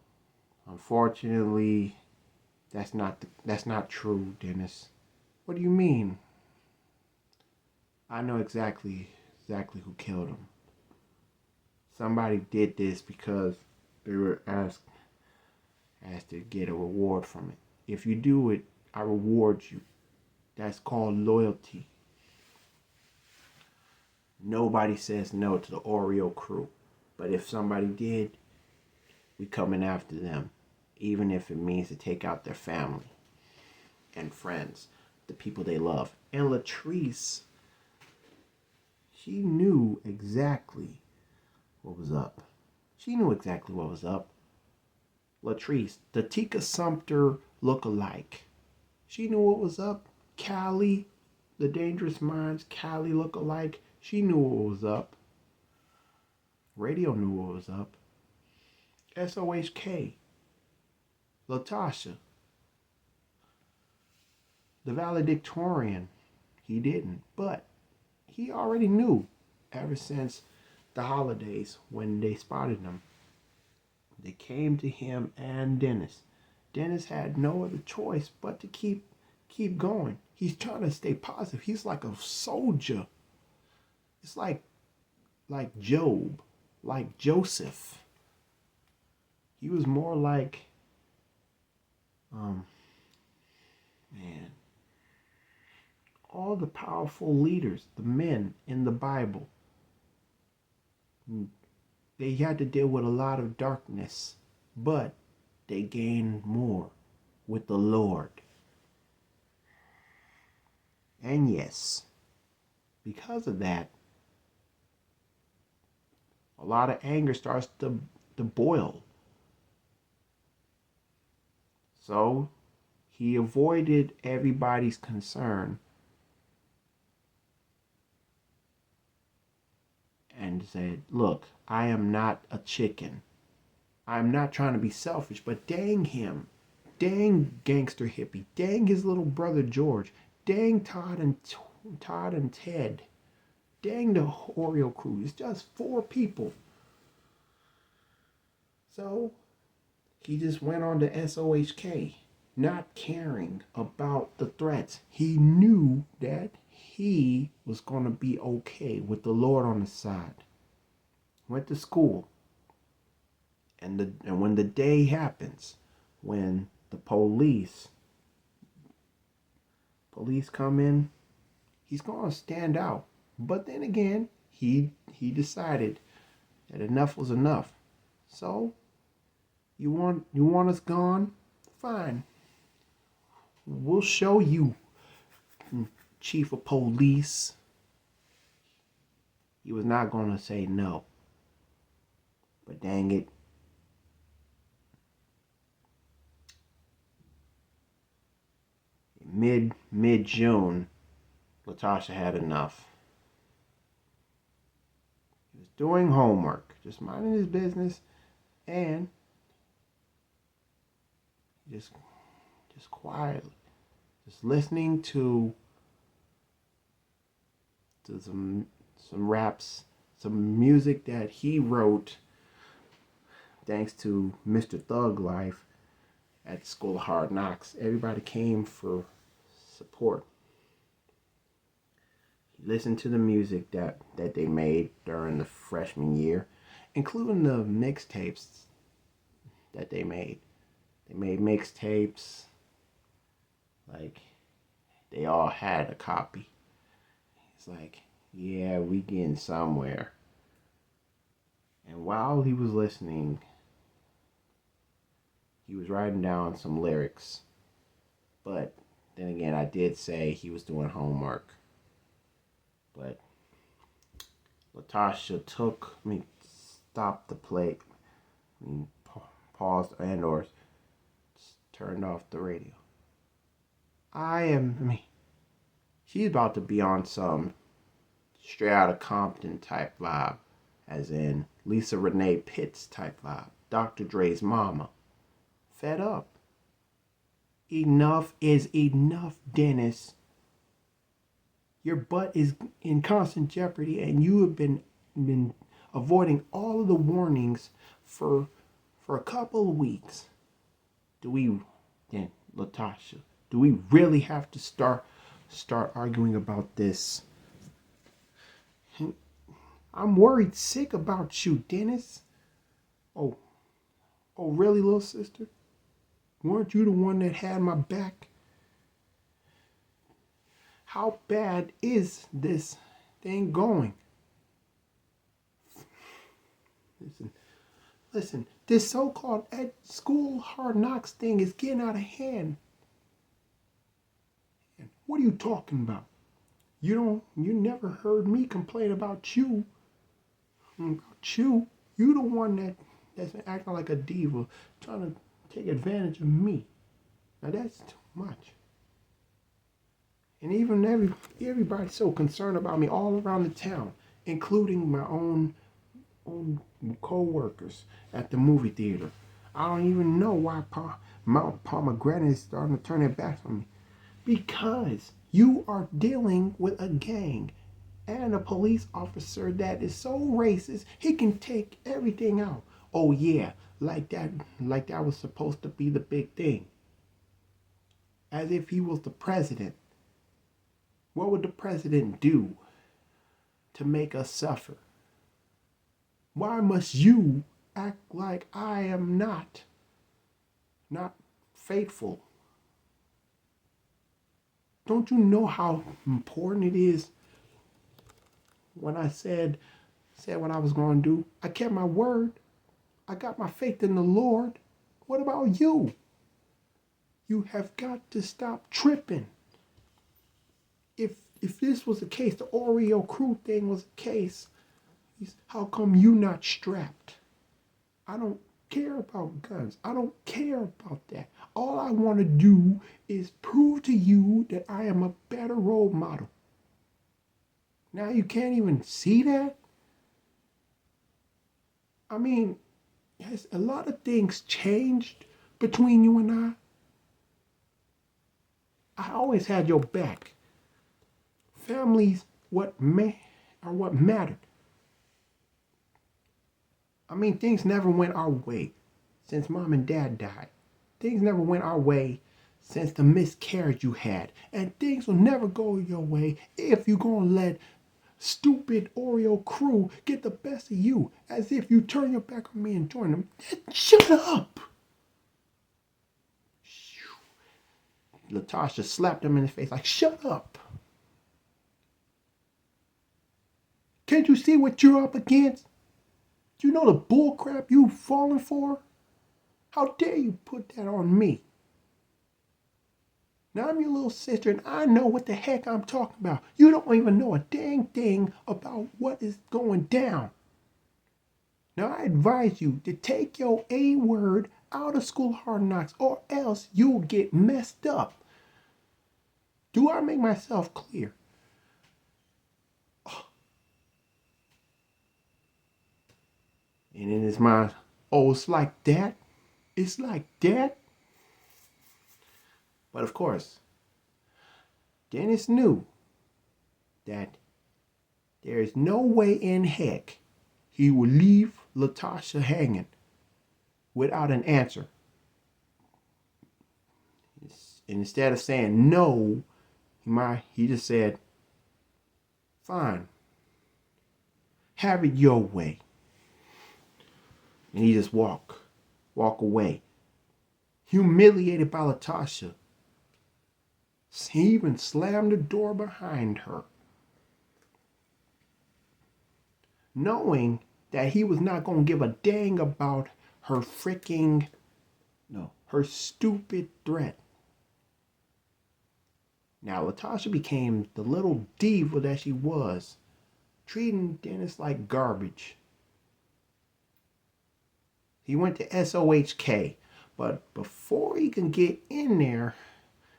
unfortunately, that's not true, Dennis. What do you mean? I know exactly who killed him. Somebody did this because they were asked to get a reward from it. If you do it, I reward you. That's called loyalty. Nobody says no to the Oreo Crew. But if somebody did, we coming after them. Even if it means to take out their family and friends, the people they love. And Latrice, she knew exactly what was up. She knew exactly what was up. Latrice, the Tika Sumpter look-alike. She knew what was up. Callie, the Dangerous Minds, Callie look-alike. She knew what was up. Radio knew what was up. S.O.H.K. Latocha. The valedictorian. He didn't. But he already knew ever since the holidays when they spotted him. They came to him and Dennis. Dennis had no other choice but to keep going. He's trying to stay positive. He's like a soldier. It's like Job, like Joseph. He was more like, all the powerful leaders, the men in the Bible. They had to deal with a lot of darkness, but they gained more with the Lord. And yes, because of that, a lot of anger starts to boil. So He avoided everybody's concern and said, look, I am not a chicken. I'm not trying to be selfish, but dang him. Dang gangster hippie. Dang his little brother George. Dang Todd and Ted. Dang the Oreo Crew. It's just 4 people. So he just went on to S.O.H.K, not caring about the threats. He knew that he was going to be okay with the Lord on his side. Went to school. And when the day happens, when the police come in, he's going to stand out. But then again, he decided that enough was enough. So, you want us gone? Fine. We'll show you, Chief of Police. He was not going to say no. But dang it. Mid-June, Latocha had enough. He was doing homework, just minding his business, and just quietly, just listening to some raps, some music that he wrote, thanks to Mr. Thug Life at School of Hard Knocks. Everybody came for support. He listened to the music that they made during the freshman year, including the mixtapes that they made. They made mixtapes, like, they all had a copy. It's like, yeah, we getting somewhere. And while he was listening, he was writing down some lyrics. But then again, I did say he was doing homework. But Latocha stopped the play. Paused or turned off the radio. She's about to be on some straight out of Compton type vibe. As in Lisa Renee Pitts type vibe. Dr. Dre's mama. Fed up. Enough is enough, Dennis. Your butt is in constant jeopardy, and you have been avoiding all of the warnings for a couple of weeks. Latocha, do we really have to start arguing about this? I'm worried sick about you, Dennis. Oh, really, little sister? Weren't you the one that had my back? How bad is this thing going? Listen, this so-called school hard knocks thing is getting out of hand. And what are you talking about? You never heard me complain about you. You the one that's been acting like a diva, trying to take advantage of me. Now that's too much. And even everybody's so concerned about me all around the town, including my own co-workers at the movie theater. I don't even know why Pomegranate is starting to turn their backs on me. Because you are dealing with a gang and a police officer that is so racist, he can take everything out. Oh yeah, like that was supposed to be the big thing. As if he was the president. What would the president do to make us suffer? Why must you act like I am not faithful? Don't you know how important it is? When I said what I was going to do, I kept my word. I got my faith in the Lord. What about you? You have got to stop tripping. If this was the case, the Oreo Crew thing was the case, how come you not strapped? I don't care about guns. I don't care about that. All I want to do is prove to you that I am a better role model. Now you can't even see that? I mean, has a lot of things changed between you and I always had your back. Families are what mattered. I mean, things never went our way since mom and dad died. Things never went our way since the miscarriage you had. And things will never go your way if you're going to let stupid Oreo Crew get the best of you, as if you turn your back on me and join them. Shut up! Latocha slapped him in the face like, shut up! Can't you see what you're up against? Do you know the bullcrap you've fallen for? How dare you put that on me? Now I'm your little sister and I know what the heck I'm talking about. You don't even know a dang thing about what is going down. Now I advise you to take your A word out of School of Hard Knocks or else you'll get messed up. Do I make myself clear? And in his mind, oh, it's like that? It's like that? But of course, Dennis knew that there is no way in heck he would leave Latocha hanging without an answer. And instead of saying no, he just said, fine, have it your way. And he just walk away. Humiliated by Latocha. He even slammed the door behind her. Knowing that he was not going to give a dang about her her stupid threat. Now, Latocha became the little diva that she was, treating Dennis like garbage. He went to S.O.H.K, but before he can get in there,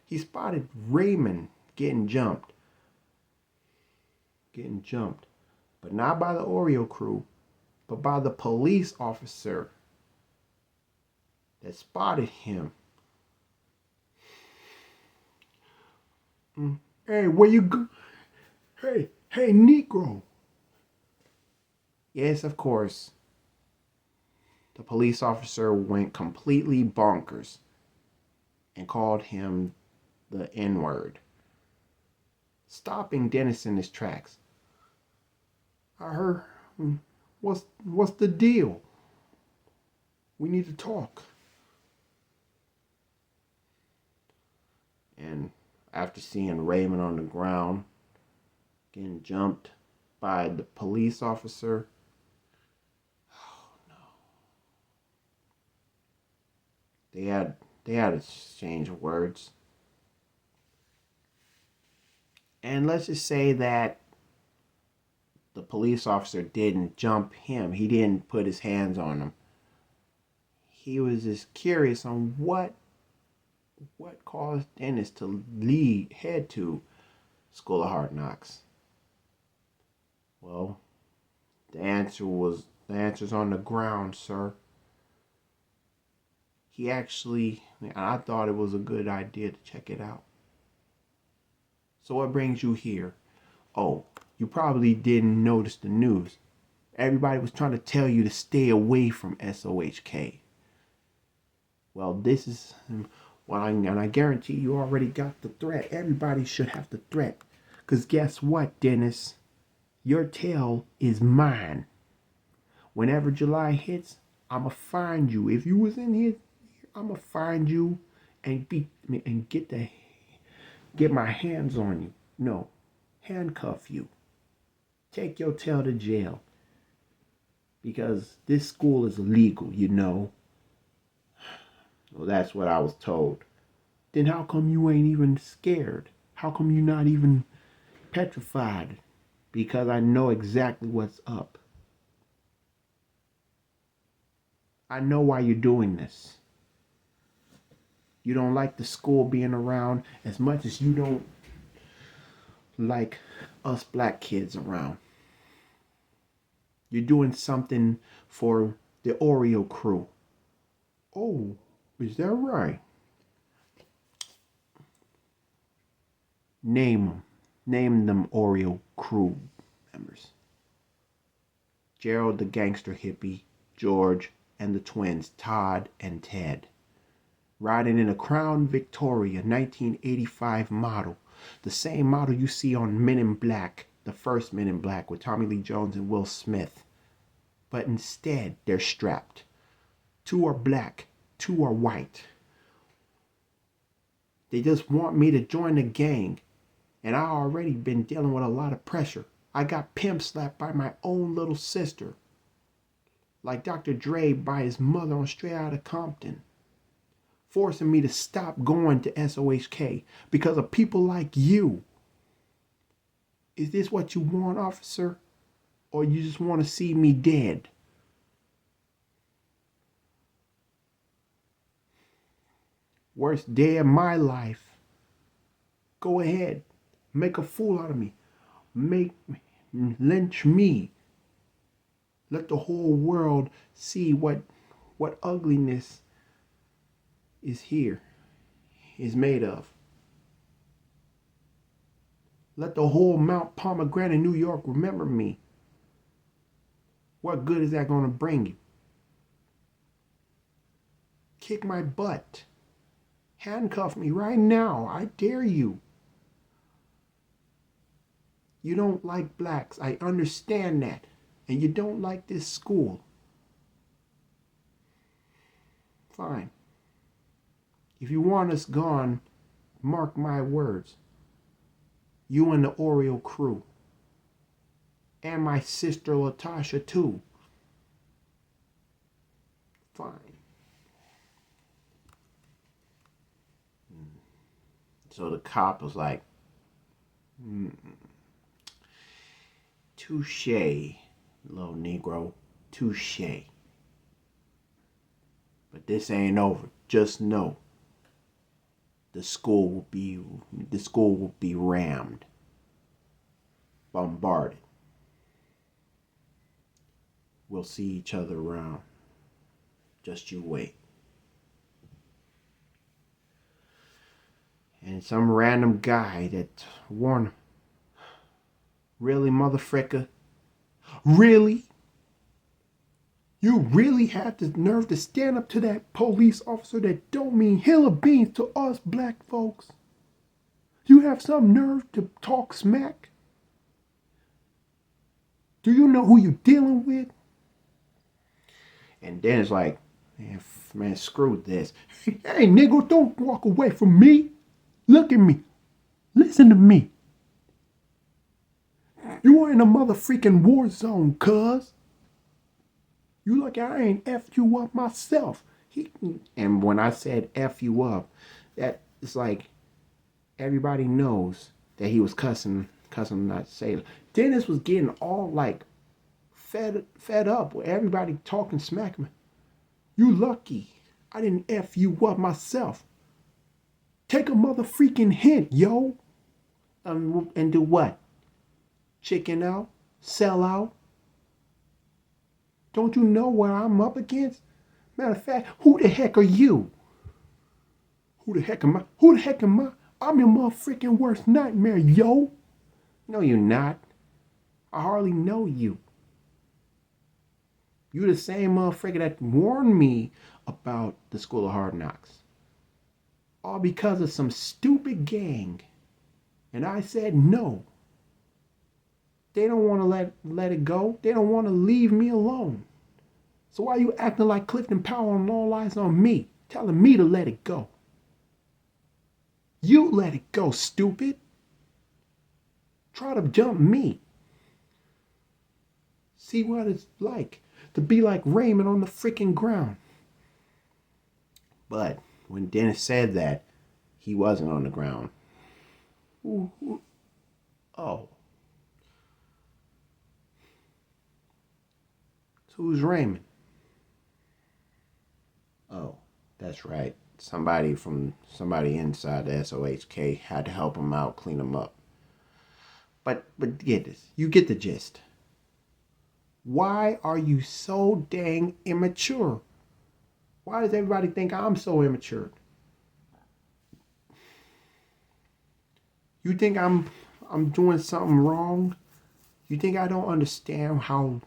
he spotted Raymond getting jumped. But not by the Oreo Crew, but by the police officer that spotted him. Hey, where you go? Hey, Negro. Yes, of course. The police officer went completely bonkers and called him the N-word, stopping Dennis in his tracks. I heard, what's the deal? We need to talk. And after seeing Raymond on the ground, getting jumped by the police officer, oh no. They had a exchange of words. And let's just say that the police officer didn't jump him. He didn't put his hands on him. He was just curious on what caused Dennis to head to School of Hard Knocks. Well, the answer's on the ground, sir. I thought it was a good idea to check it out. So what brings you here? Oh, you probably didn't notice the news. Everybody was trying to tell you to stay away from S.O.H.K. Well, this is... and I guarantee you already got the threat. Everybody should have the threat. Because guess what, Dennis? Your tail is mine. Whenever July hits, I'ma find you. If you was in here, I'ma find you and get my hands on you. No, handcuff you. Take your tail to jail. Because this school is illegal, you know. Well, that's what I was told. Then how come you ain't even scared? How come you not even petrified? Because I know exactly what's up. I know why you're doing this. You don't like the school being around as much as you don't like us black kids around. You're doing something for the Oreo Crew. Oh, is that right? Name them. Name them Oreo Crew members. Gerald the gangster hippie, George, and the twins, Todd and Ted. Riding in a Crown Victoria 1985 model. The same model you see on Men in Black, the first Men in Black with Tommy Lee Jones and Will Smith. But instead, they're strapped. 2 are black, 2 are white. They just want me to join the gang. And I already been dealing with a lot of pressure. I got pimp slapped by my own little sister. Like Dr. Dre by his mother on Straight Outta Compton. Forcing me to stop going to S.O.H.K. because of people like you. Is this what you want, officer? Or you just want to see me dead? Worst day of my life. Go ahead. Make a fool out of me. Lynch me. Let the whole world see what ugliness is made of. Let the whole Mount Pomegranate, New York, remember me. What good is that going to bring you? Kick my butt. Handcuff me right now. I dare you. You don't like blacks. I understand that. And you don't like this school. Fine. If you want us gone, mark my words. You and the Oreo Crew. And my sister Latocha too. Fine. So the cop was like, touche, little Negro, touche. But this ain't over. Just know the school will be rammed, bombarded. We'll see each other around. Just you wait. And some random guy that warned him. Really, motherfricker? Really? You really have the nerve to stand up to that police officer that don't mean hill of beans to us black folks? You have some nerve to talk smack? Do you know who you're dealing with? And then it's like, man, screw this. Hey, nigga, don't walk away from me. Look at me. Listen to me. You are in a motherfucking war zone, cuz. You lucky I ain't F you up myself. And when I said F you up, that it's like everybody knows that he was cussing not to say it. Dennis was getting all like fed up with everybody talking smack. You lucky I didn't F you up myself. Take a motherfucking hint, yo. And do what? Chicken out? Sell out? Don't you know what I'm up against? Matter of fact, who the heck are you? Who the heck am I? Who the heck am I? I'm your motherfucking worst nightmare, yo. No, you're not. I hardly know you. You the same motherfucker that warned me about the School of Hard Knocks. All because of some stupid gang. And I said no. They don't want to let it go. They don't want to leave me alone. So why are you acting like Clifton Powell and All Eyes on Me, telling me to let it go? You let it go, stupid. Try to jump me. See what it's like to be like Raymond on the freaking ground. But when Dennis said that, he wasn't on the ground. Ooh. Oh. So who's Raymond? Oh, that's right. somebody inside the S.O.H.K had to help him out, clean him up. But get this. You get the gist. Why are you so dang immature? Why does everybody think I'm so immature? You think I'm doing something wrong? You think I don't understand how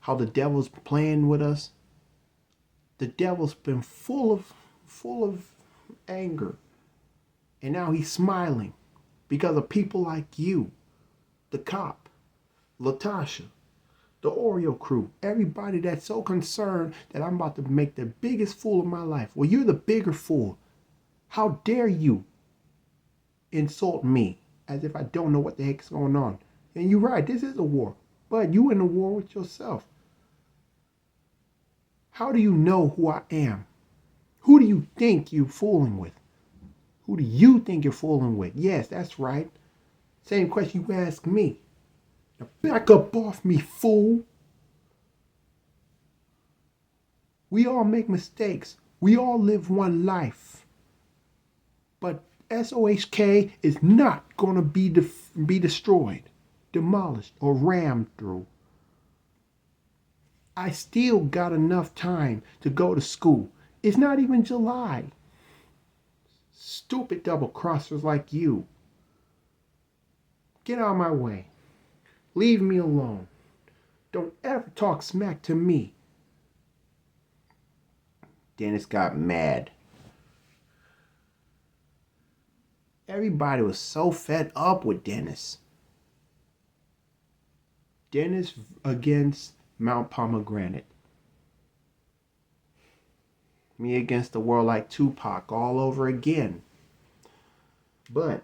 the devil's playing with us? The devil's been full of anger. And now he's smiling because of people like you, the cop, Latocha, the Oreo Crew, everybody that's so concerned that I'm about to make the biggest fool of my life. Well, you're the bigger fool. How dare you insult me as if I don't know what the heck's going on? And you're right, this is a war, but you in a war with yourself. How do you know who I am? Who do you think you're fooling with? Who do you think you're fooling with? Yes, that's right. Same question you ask me. Now back up off me, fool. We all make mistakes. We all live one life. But S.O.H.K is not going to be destroyed, demolished, or rammed through. I still got enough time to go to school. It's not even July. Stupid double-crossers like you. Get out of my way. Leave me alone. Don't ever talk smack to me. Dennis got mad. Everybody was so fed up with Dennis. Dennis against Mount Pomegranate. Me against the world like Tupac all over again. But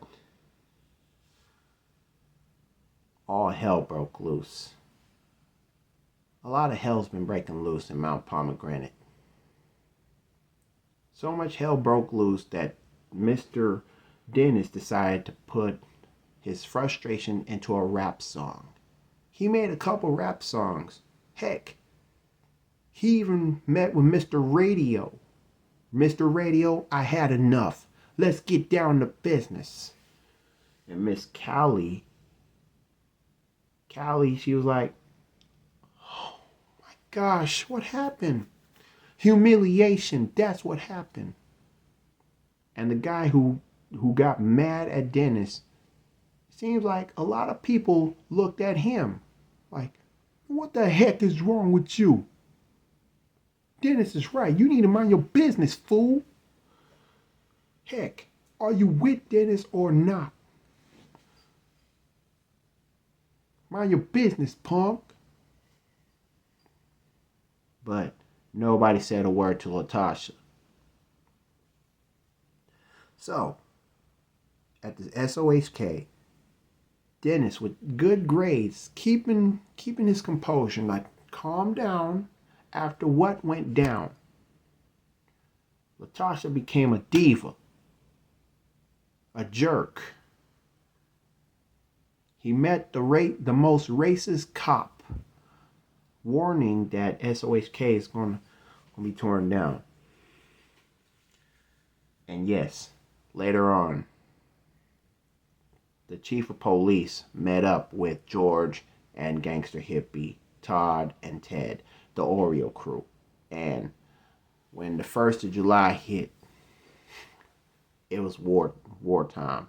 all hell broke loose. A lot of hell's been breaking loose in Mount Pomegranate. So much hell broke loose that Mr. Dennis decided to put his frustration into a rap song. He made a couple rap songs. Heck, he even met with Mr. Radio. Mr. Radio, I had enough. Let's get down to business. And Miss Callie, she was like, oh my gosh, what happened? Humiliation, that's what happened. And the guy who got mad at Dennis, seems like a lot of people looked at him like, what the heck is wrong with you? Dennis is right. You need to mind your business, fool. Heck, are you with Dennis or not? Mind your business, punk. But nobody said a word to Latocha. So, at the S.O.H.K, Dennis, with good grades, keeping his composure, like calm down after what went down. Latocha became a diva, a jerk. He met the most racist cop, warning that S.O.H.K is going to be torn down. And yes, later on, the chief of police met up with George and Gangster Hippie, Todd and Ted, the Oreo Crew. And when the 1st of July hit, it was wartime.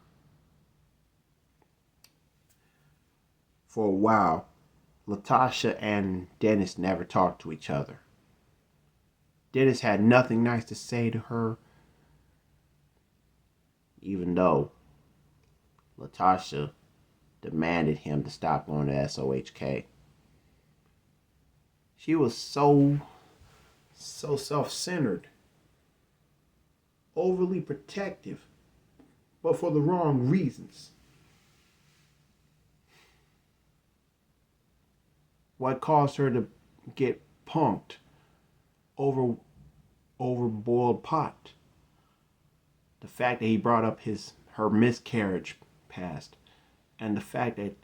For a while, Latocha and Dennis never talked to each other. Dennis had nothing nice to say to her, even though Latocha demanded him to stop going to S.O.H.K. She was so self-centered, overly protective, but for the wrong reasons. What caused her to get punked over boiled pot? The fact that he brought up her miscarriage past, and the fact that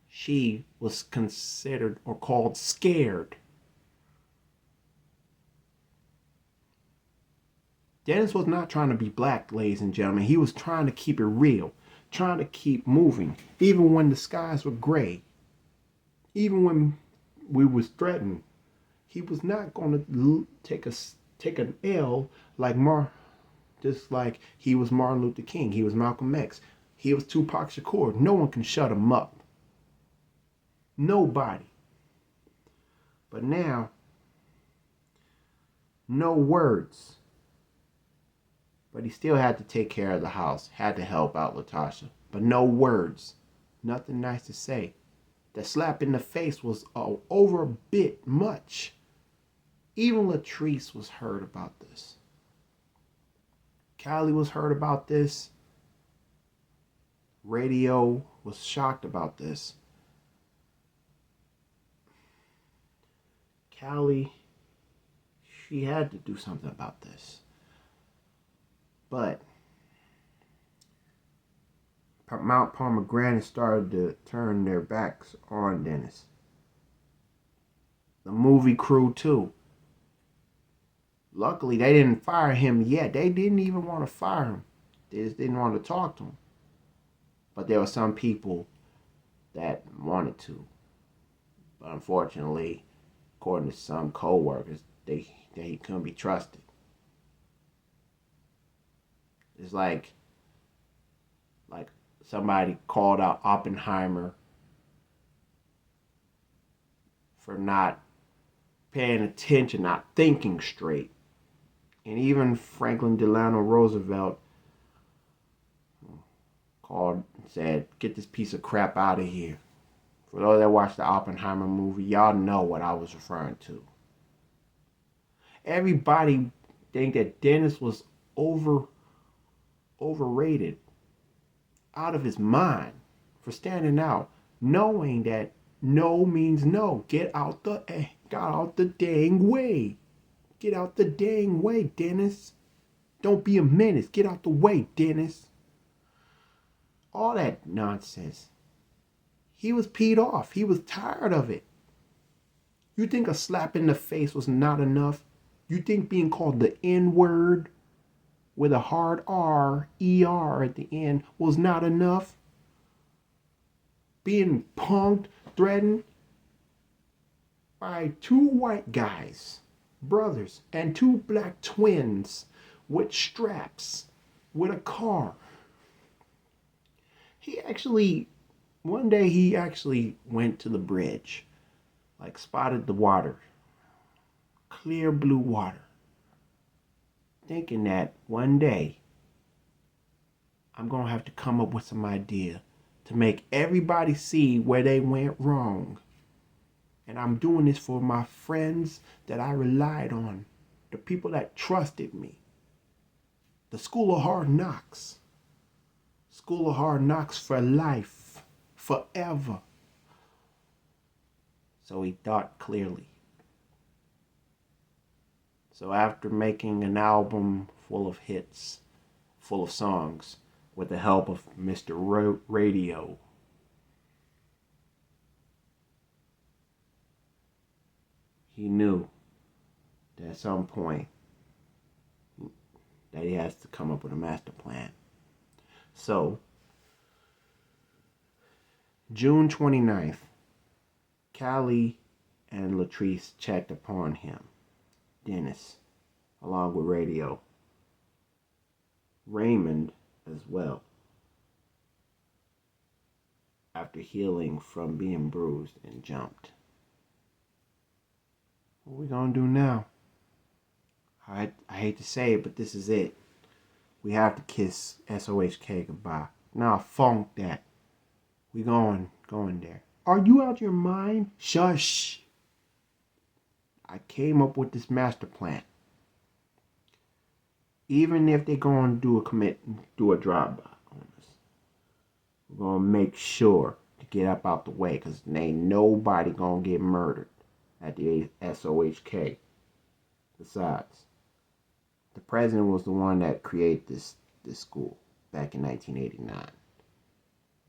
she was considered or called scared. Dennis was not trying to be black, ladies and gentlemen. He was trying to keep it real, trying to keep moving, even when the skies were gray, even when we was threatened. He was not going to take an L like just like he was Martin Luther King. He was Malcolm X. He was Tupac Shakur. No one can shut him up. Nobody. But now, no words. But he still had to take care of the house, had to help out Latocha. But no words. Nothing nice to say. The slap in the face was over a bit much. Even Latrice was hurt about this. Callie was hurt about this. Radio was shocked about this. Callie, she had to do something about this. But Mount Pomegranate started to turn their backs on Dennis. The movie crew too. Luckily, they didn't fire him yet. They didn't even want to fire him. They just didn't want to talk to him. But there were some people that wanted to. But unfortunately, according to some co-workers, they couldn't be trusted. It's like somebody called out Oppenheimer for not paying attention, not thinking straight. And even Franklin Delano Roosevelt called and said, "Get this piece of crap out of here." For those that watched the Oppenheimer movie, y'all know what I was referring to. Everybody think that Dennis was overrated, out of his mind for standing out, knowing that no means no. Get out the dang way. Get out the dang way, Dennis. Don't be a menace. Get out the way, Dennis. All that nonsense. He was peed off. He was tired of it. You think a slap in the face was not enough? You think being called the N-word with a hard R, E-R at the end was not enough? Being punked, threatened by two white guys, brothers, and two black twins with straps, with a car. One day he actually went to the bridge, spotted the water, clear blue water, thinking that one day I'm going to have to come up with some idea to make everybody see where they went wrong. And I'm doing this for my friends that I relied on, the people that trusted me. The School of Hard Knocks. School of Hard Knocks for life, forever. So he thought clearly. So after making an album full of hits, full of songs, with the help of Mr. Radio, he knew that at some point that he has to come up with a master plan. So, June 29th, Callie and Latrice checked upon him, Dennis, along with Radio, Raymond as well, after healing from being bruised and jumped. What are we gonna do now? I hate to say it, but this is it. We have to kiss S.O.H.K goodbye. Nah, funk that. We going there. Are you out your mind? Shush. I came up with this master plan. Even if they're going to do a drive-by on us, we're going to make sure to get up out the way, because ain't nobody going to get murdered at the S.O.H.K. Besides, the president was the one that created this school back in 1989.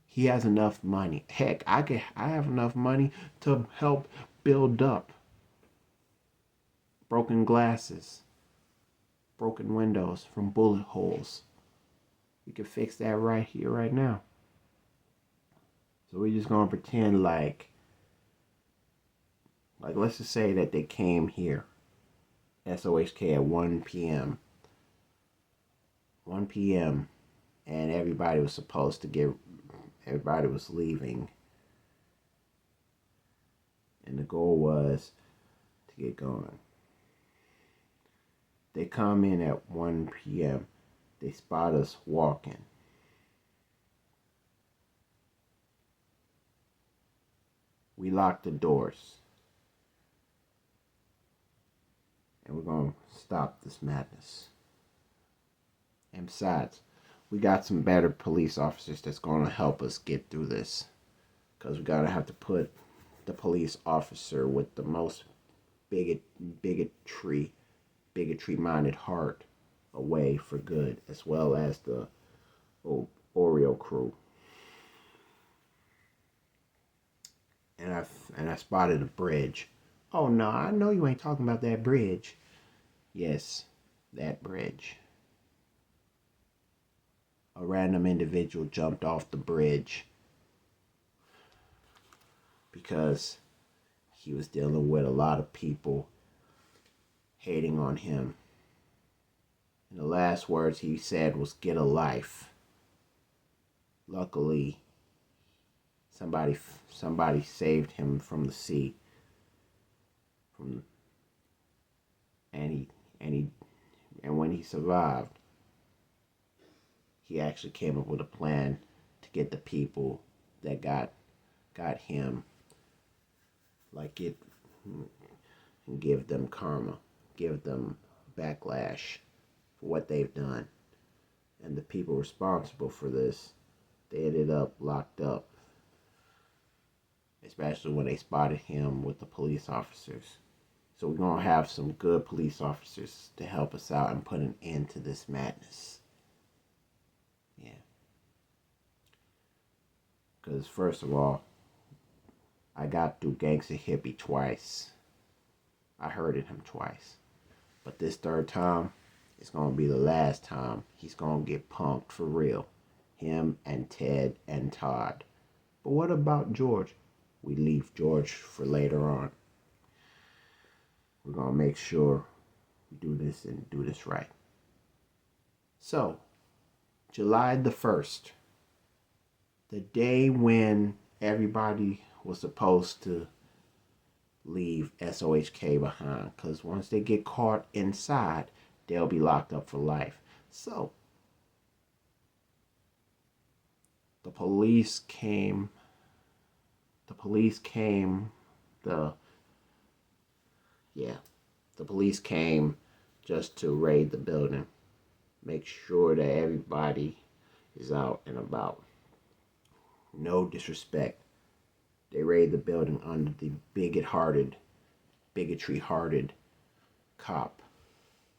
He has enough money. Heck, I have enough money to help build up broken glasses, broken windows from bullet holes. We can fix that right here, right now. So we're just gonna pretend like let's just say that they came here, S.O.H.K, at 1 p.m. 1 p.m. and everybody was leaving. And the goal was to get going. They come in at 1 p.m. They spot us walking. We lock the doors. And we're going to stop this madness. And besides, we got some better police officers that's going to help us get through this. Because we're going to have to put the police officer with the most bigotry-minded heart away for good, as well as the Oreo Crew. And I spotted a bridge. Oh no, I know you ain't talking about that bridge. Yes, that bridge. A random individual jumped off the bridge because he was dealing with a lot of people hating on him. And the last words he said was, "Get a life." Luckily, somebody saved him from the sea. And when he survived, he actually came up with a plan to get the people that got him, like it, and give them karma, give them backlash for what they've done. And the people responsible for this, they ended up locked up, especially when they spotted him with the police officers. So we're going to have some good police officers to help us out and put an end to this madness. Yeah. Because first of all, I got through Gangsta Hippie twice. I hurted him twice. But this third time, it's going to be the last time he's going to get punked for real. Him and Ted and Todd. But what about George? We leave George for later on. We're going to make sure we do this and do this right. So, July the 1st, the day when everybody was supposed to leave S.O.H.K behind. Because once they get caught inside, they'll be locked up for life. So, the police came just to raid the building. Make sure that everybody is out and about. No disrespect. They raid the building under the bigotry-hearted cop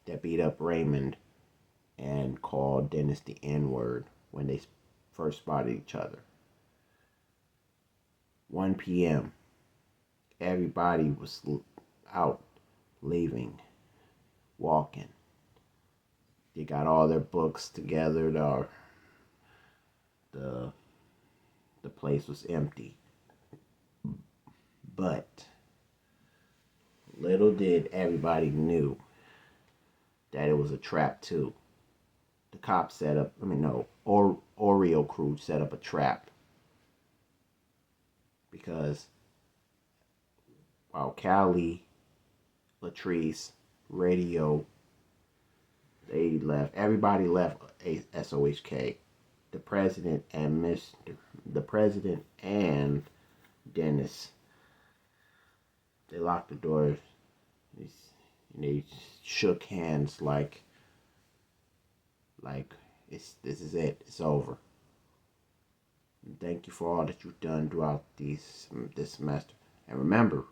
that beat up Raymond and called Dennis the N-word when they first spotted each other. 1 p.m. Everybody was out, leaving, walking. They got all their books together. The place was empty. But little did everybody knew that it was a trap too. The cops set up, Oreo Crew set up a trap. Because while Callie, Latrice, Radio, everybody left S.O.H.K. The president and Dennis, they locked the doors. They shook hands like this is it. It's over. And thank you for all that you've done throughout this semester. And remember,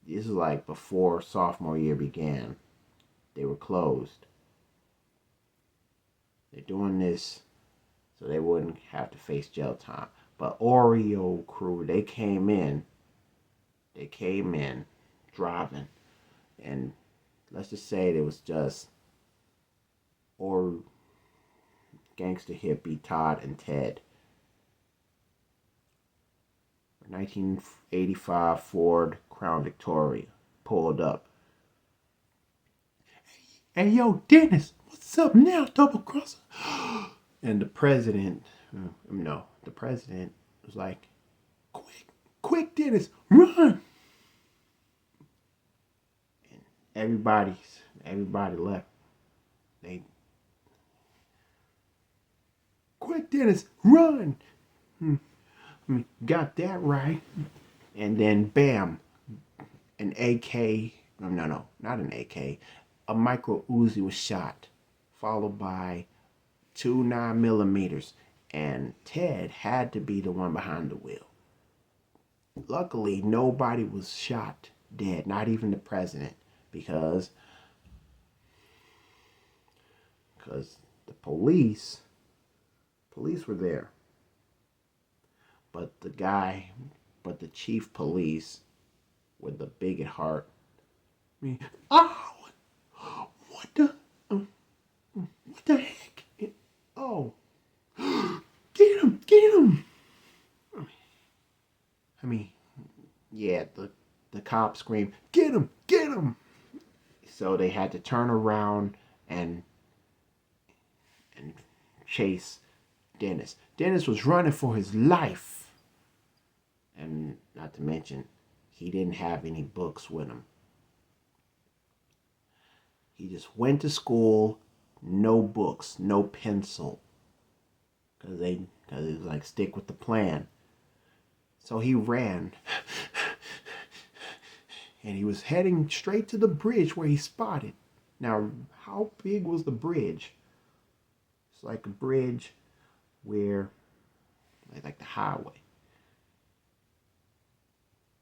this is like before sophomore year began. They were closed. They're doing this so they wouldn't have to face jail time. But Oreo Crew, they came in driving, and let's just say it was just or gangster hippie Todd and Ted. 1985 Ford Crown Victoria pulled up. Hey, yo, Dennis, what's up now, double crosser? And the president was like, quick, Dennis, run! And everybody left. They, quick, Dennis, run! Got that right. And then, bam, an AK, no, not an AK, a micro Uzi was shot, followed by 2 9mm, and Ted had to be the one behind the wheel. Luckily, nobody was shot dead, not even the president, because the police were there. But the chief police with the big heart, oh, what the heck? Oh, get him! I mean, yeah, the cops screamed, get him! So they had to turn around and chase Dennis. Dennis was running for his life. And not to mention, he didn't have any books with him. He just went to school, no books, no pencil. Because it was like, stick with the plan. So he ran. And he was heading straight to the bridge where he spotted. Now, how big was the bridge? It's like a bridge where, like the highway.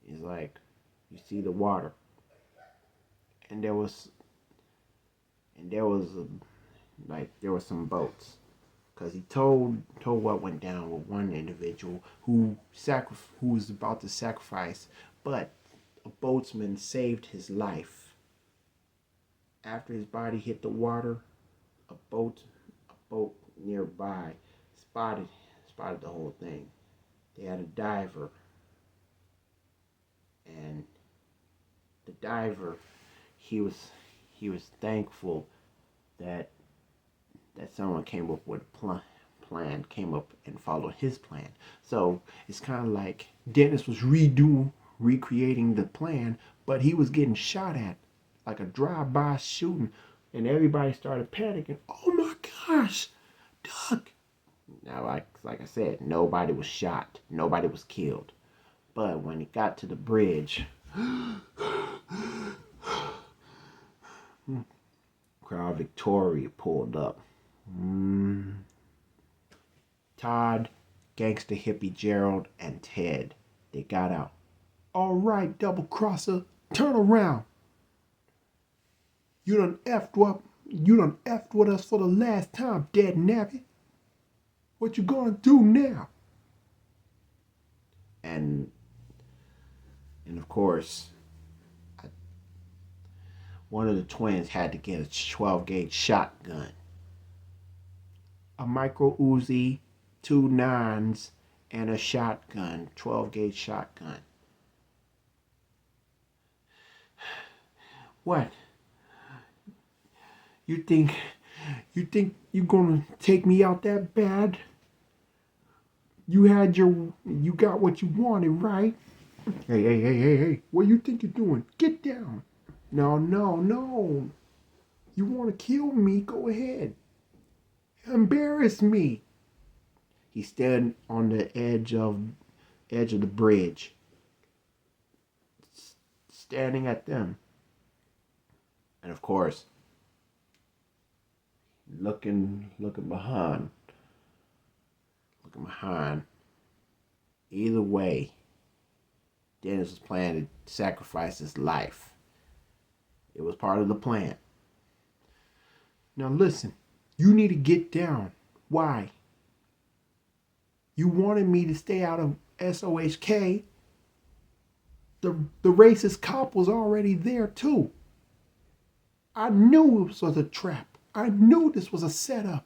It's like, you see the water. And there was some boats. Because he told what went down with one individual who was about to sacrifice, but a boatsman saved his life. After his body hit the water, a boat nearby spotted the whole thing. They had a diver, and the diver, he was thankful that someone came up with a plan, came up and followed his plan. So it's kind of like Dennis was recreating the plan, but he was getting shot at, like a drive-by shooting, and everybody started panicking. Oh my gosh, duck! Now, like I said, nobody was shot, nobody was killed. But when it got to the bridge, Crown Victoria pulled up. Todd, gangster hippie Gerald, and Ted, they got out. All right, double crosser, turn around. You done effed with us for the last time, dead nabbit. What you gonna do now? And of course, one of the twins had to get a 12-gauge shotgun. A micro Uzi, 2 9s, and a shotgun, 12-gauge shotgun. What? You think you gonna take me out that bad? You got what you wanted, right? Hey, what you think you're doing? Get down. No. You wanna kill me? Go ahead. Embarrass me. He stood on the edge of the bridge, staring at them. And of course, looking behind. Either way, Dennis was planning to sacrifice his life. It was part of the plan. Now listen, you need to get down. Why? You wanted me to stay out of S.O.H.K. The racist cop was already there too. I knew this was a trap. I knew this was a setup.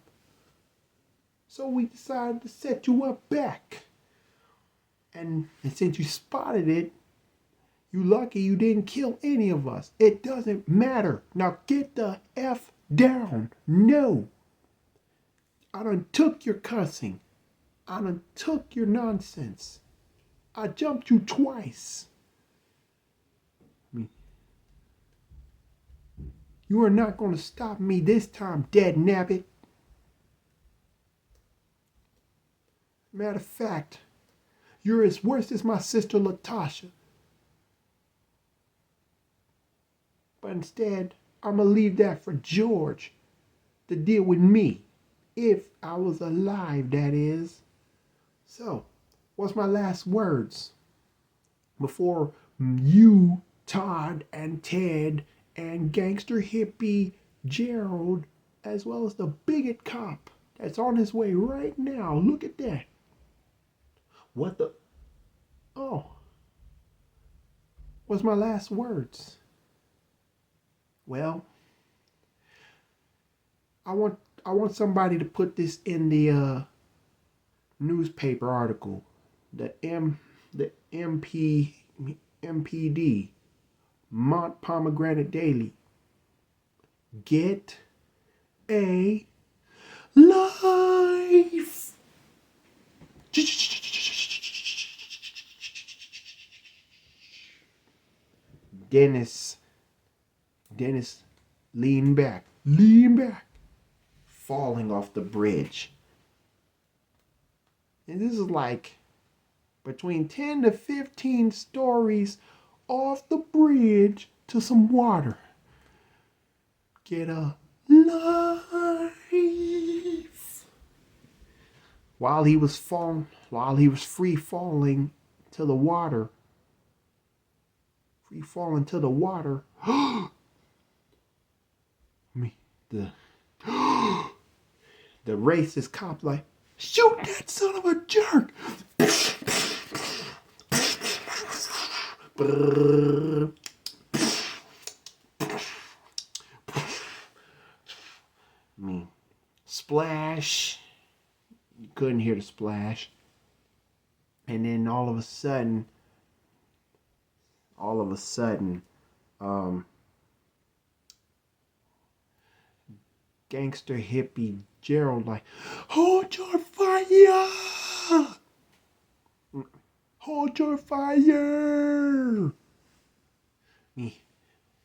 So we decided to set you up back. And since you spotted it, you lucky you didn't kill any of us. It doesn't matter. Now get the F down. No. I done took your cussing. I done took your nonsense. I jumped you twice. You are not going to stop me this time, dead nabbit. Matter of fact, you're as worse as my sister Latocha. But instead, I'm going to leave that for George to deal with me. If I was alive, that is. So, what's my last words? Before you, Todd, and Ted, and gangster hippie Gerald, as well as the bigot cop that's on his way right now. Look at that. What the? Oh. What's my last words? Well, I want somebody to put this in the newspaper article. The MPD, Mont Pomegranate Daily. Get a life. Dennis, lean back, falling off the bridge. And this is like between 10 to 15 stories off the bridge to some water. Get a life. While he was free falling to the water, the racist cop like, shoot that son of a jerk. Splash. You couldn't hear the splash. And then all of a sudden, gangster hippie Gerald like, hold your fire! Hold your fire!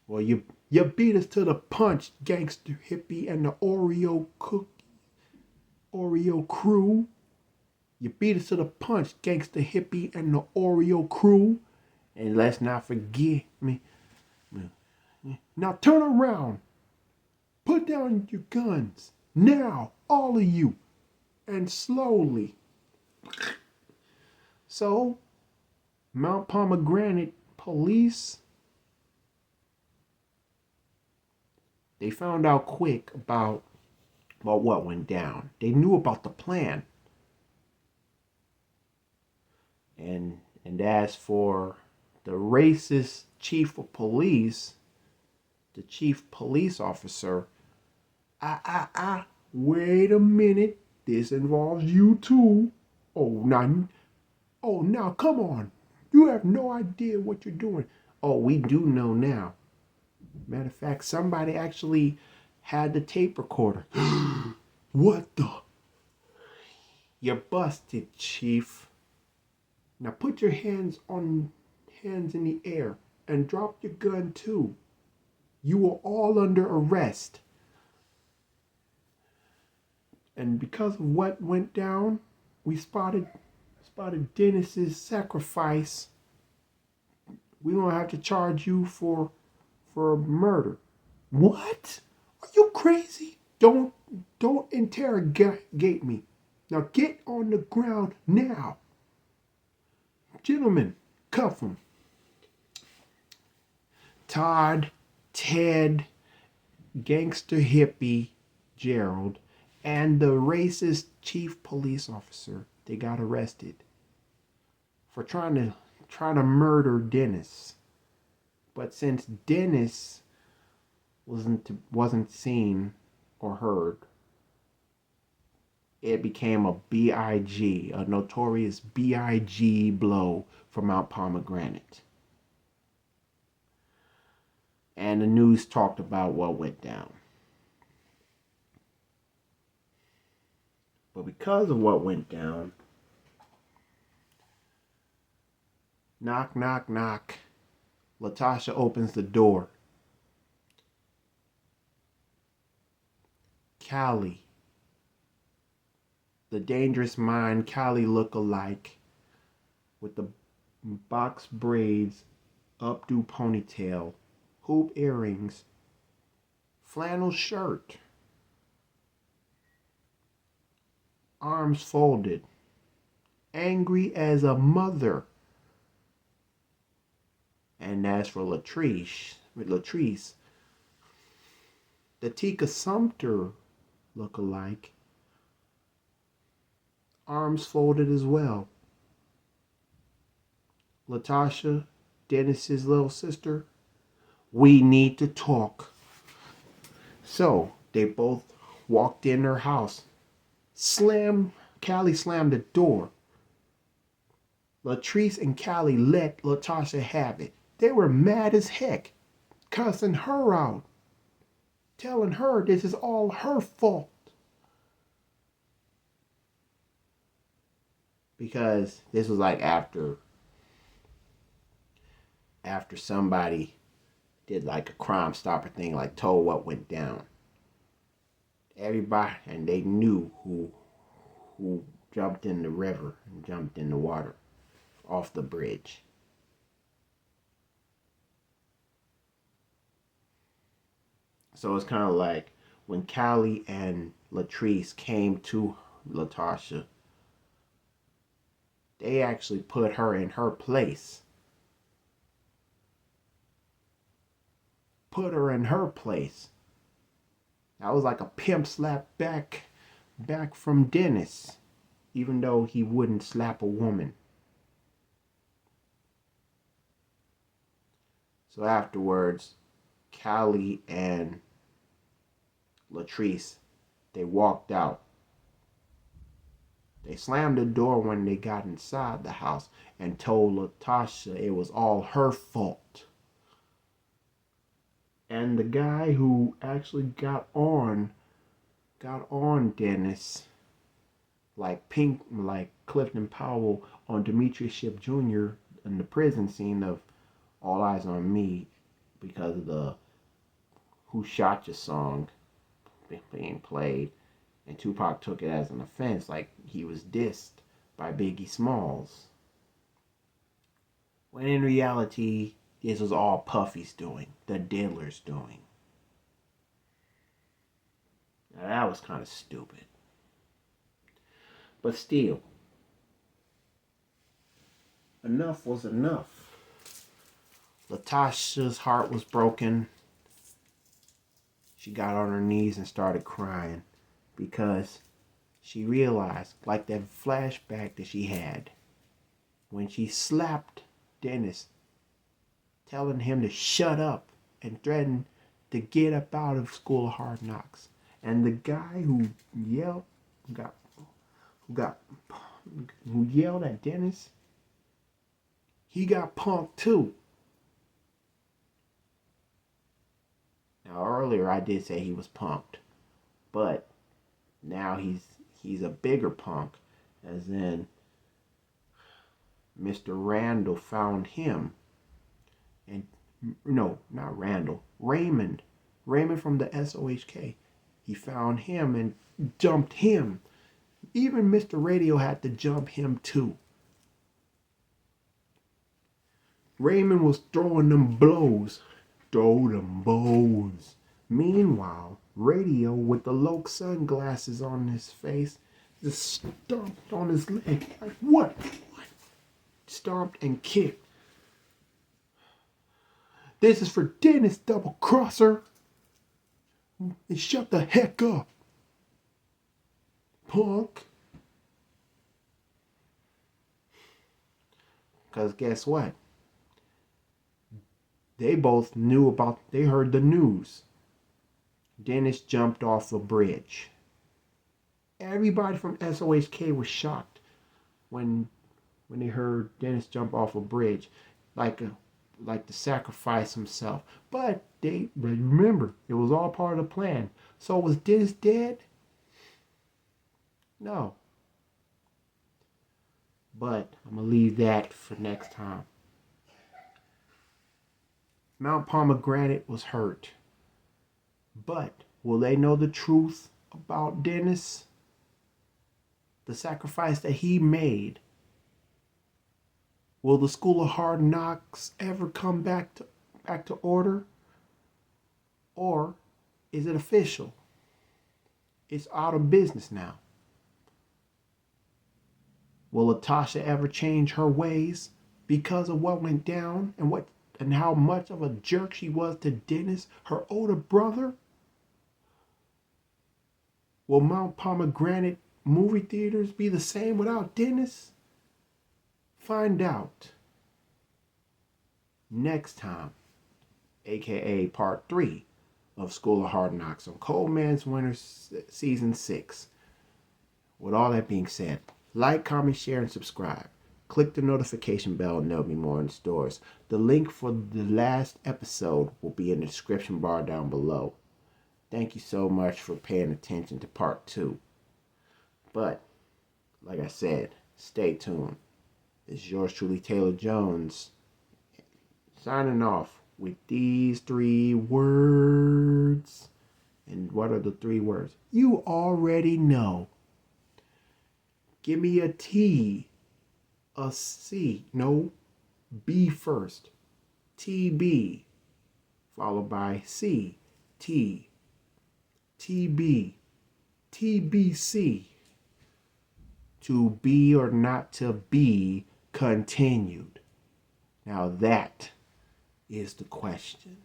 Well, you beat us to the punch, gangster hippie and the Oreo Crew. You beat us to the punch, gangster hippie and the Oreo Crew. And let's not forget me. Now turn around. Put down your guns. Now, all of you. And slowly. So, Mount Pomegranate police, they found out quick about what went down. They knew about the plan. And as for the racist chief of police, the chief police officer, wait a minute. This involves you too. Oh, now, come on. You have no idea what you're doing. Oh, we do know now. Matter of fact, somebody actually had the tape recorder. What the? You're busted, Chief. Now put your hands in the air and drop your gun too. You are all under arrest. And because of what went down, we spotted Dennis's sacrifice. We're gonna have to charge you for murder. What? Are you crazy? Don't interrogate me. Now get on the ground now. Gentlemen, cuff him. Todd, Ted, gangster hippie Gerald, and the racist chief police officer, they got arrested for trying to murder Dennis. But since Dennis wasn't seen or heard, it became a BIG, a notorious BIG blow for Mount Pomegranate. And the news talked about what went down. But because of what went down, knock, knock, knock, Latocha opens the door. Callie, the dangerous mind Callie look-alike, with the box braids, updo ponytail, hoop earrings, flannel shirt, arms folded, angry as a mother. And as for Latrice, the Tika Sumter look-alike, arms folded as well. Latocha, Dennis's little sister, we need to talk. So they both walked in her house. Callie slammed the door. Latrice and Callie let Latocha have it. They were mad as heck, cussing her out, telling her this is all her fault. Because this was like after somebody did like a Crime Stopper thing, like told what went down. Everybody, and they knew who jumped in the river and jumped in the water off the bridge. So it's kind of like when Callie and Latrice came to Latocha, they actually put her in her place. Put her in her place. That was like a pimp slap back from Dennis, even though he wouldn't slap a woman. So afterwards, Callie and Latrice, they walked out. They slammed the door when they got inside the house and told Latocha it was all her fault. And the guy who actually got on Dennis, like Clifton Powell on Demetrius Shipp Jr. in the prison scene of All Eyes on Me, because of the Who Shot You song being played, and Tupac took it as an offense, like he was dissed by Biggie Smalls. When in reality, this was all Puffy's doing, the diddler's doing. Now that was kind of stupid. But still, enough was enough. Latocha's heart was broken. She got on her knees and started crying because she realized, like that flashback that she had when she slapped Dennis, telling him to shut up and threatened to get up out of School of Hard Knocks. And the guy who yelled at Dennis, he got punked too. Now earlier I did say he was punked, but now he's a bigger punk, as in Mr. Randall found him, and no, not Randall, Raymond from the S.O.H.K. He found him and jumped him. Even Mr. Radio had to jump him too. Raymond was throwing them blows. Throw them bows. Meanwhile, Radio, with the Loke sunglasses on his face, just stomped on his leg. Like, what? Stomped and kicked. This is for Dennis, double crosser. And shut the heck up, punk. Because guess what? They both knew they heard the news. Dennis jumped off a bridge. Everybody from S.O.H.K was shocked when they heard Dennis jump off a bridge, like to sacrifice himself. But they remember it was all part of the plan. So was Dennis dead? No. But I'm gonna leave that for next time. Mount Pomegranate was hurt. But will they know the truth about Dennis? The sacrifice that he made? Will the School of Hard Knocks ever come back to order? Or is it official? It's out of business now. Will Latocha ever change her ways because of what went down and how much of a jerk she was to Dennis, her older brother? Will Mount Pomegranate movie theaters be the same without Dennis? Find out next time, aka part 3 of School of Hard Knocks on Cold Man's Winter Season 6. With all that being said, like, comment, share, and subscribe. Click the notification bell and there'll be more in stores. The link for the last episode will be in the description bar down below. Thank you so much for paying attention to part 2. But, like I said, stay tuned. It's yours truly, Taylor Jones, signing off with these 3 words. And what are the 3 words? You already know. Give me a T, a C, no, B first. TB, followed by C, T, TB, TBC. To be or not to be continued. Now that is the question.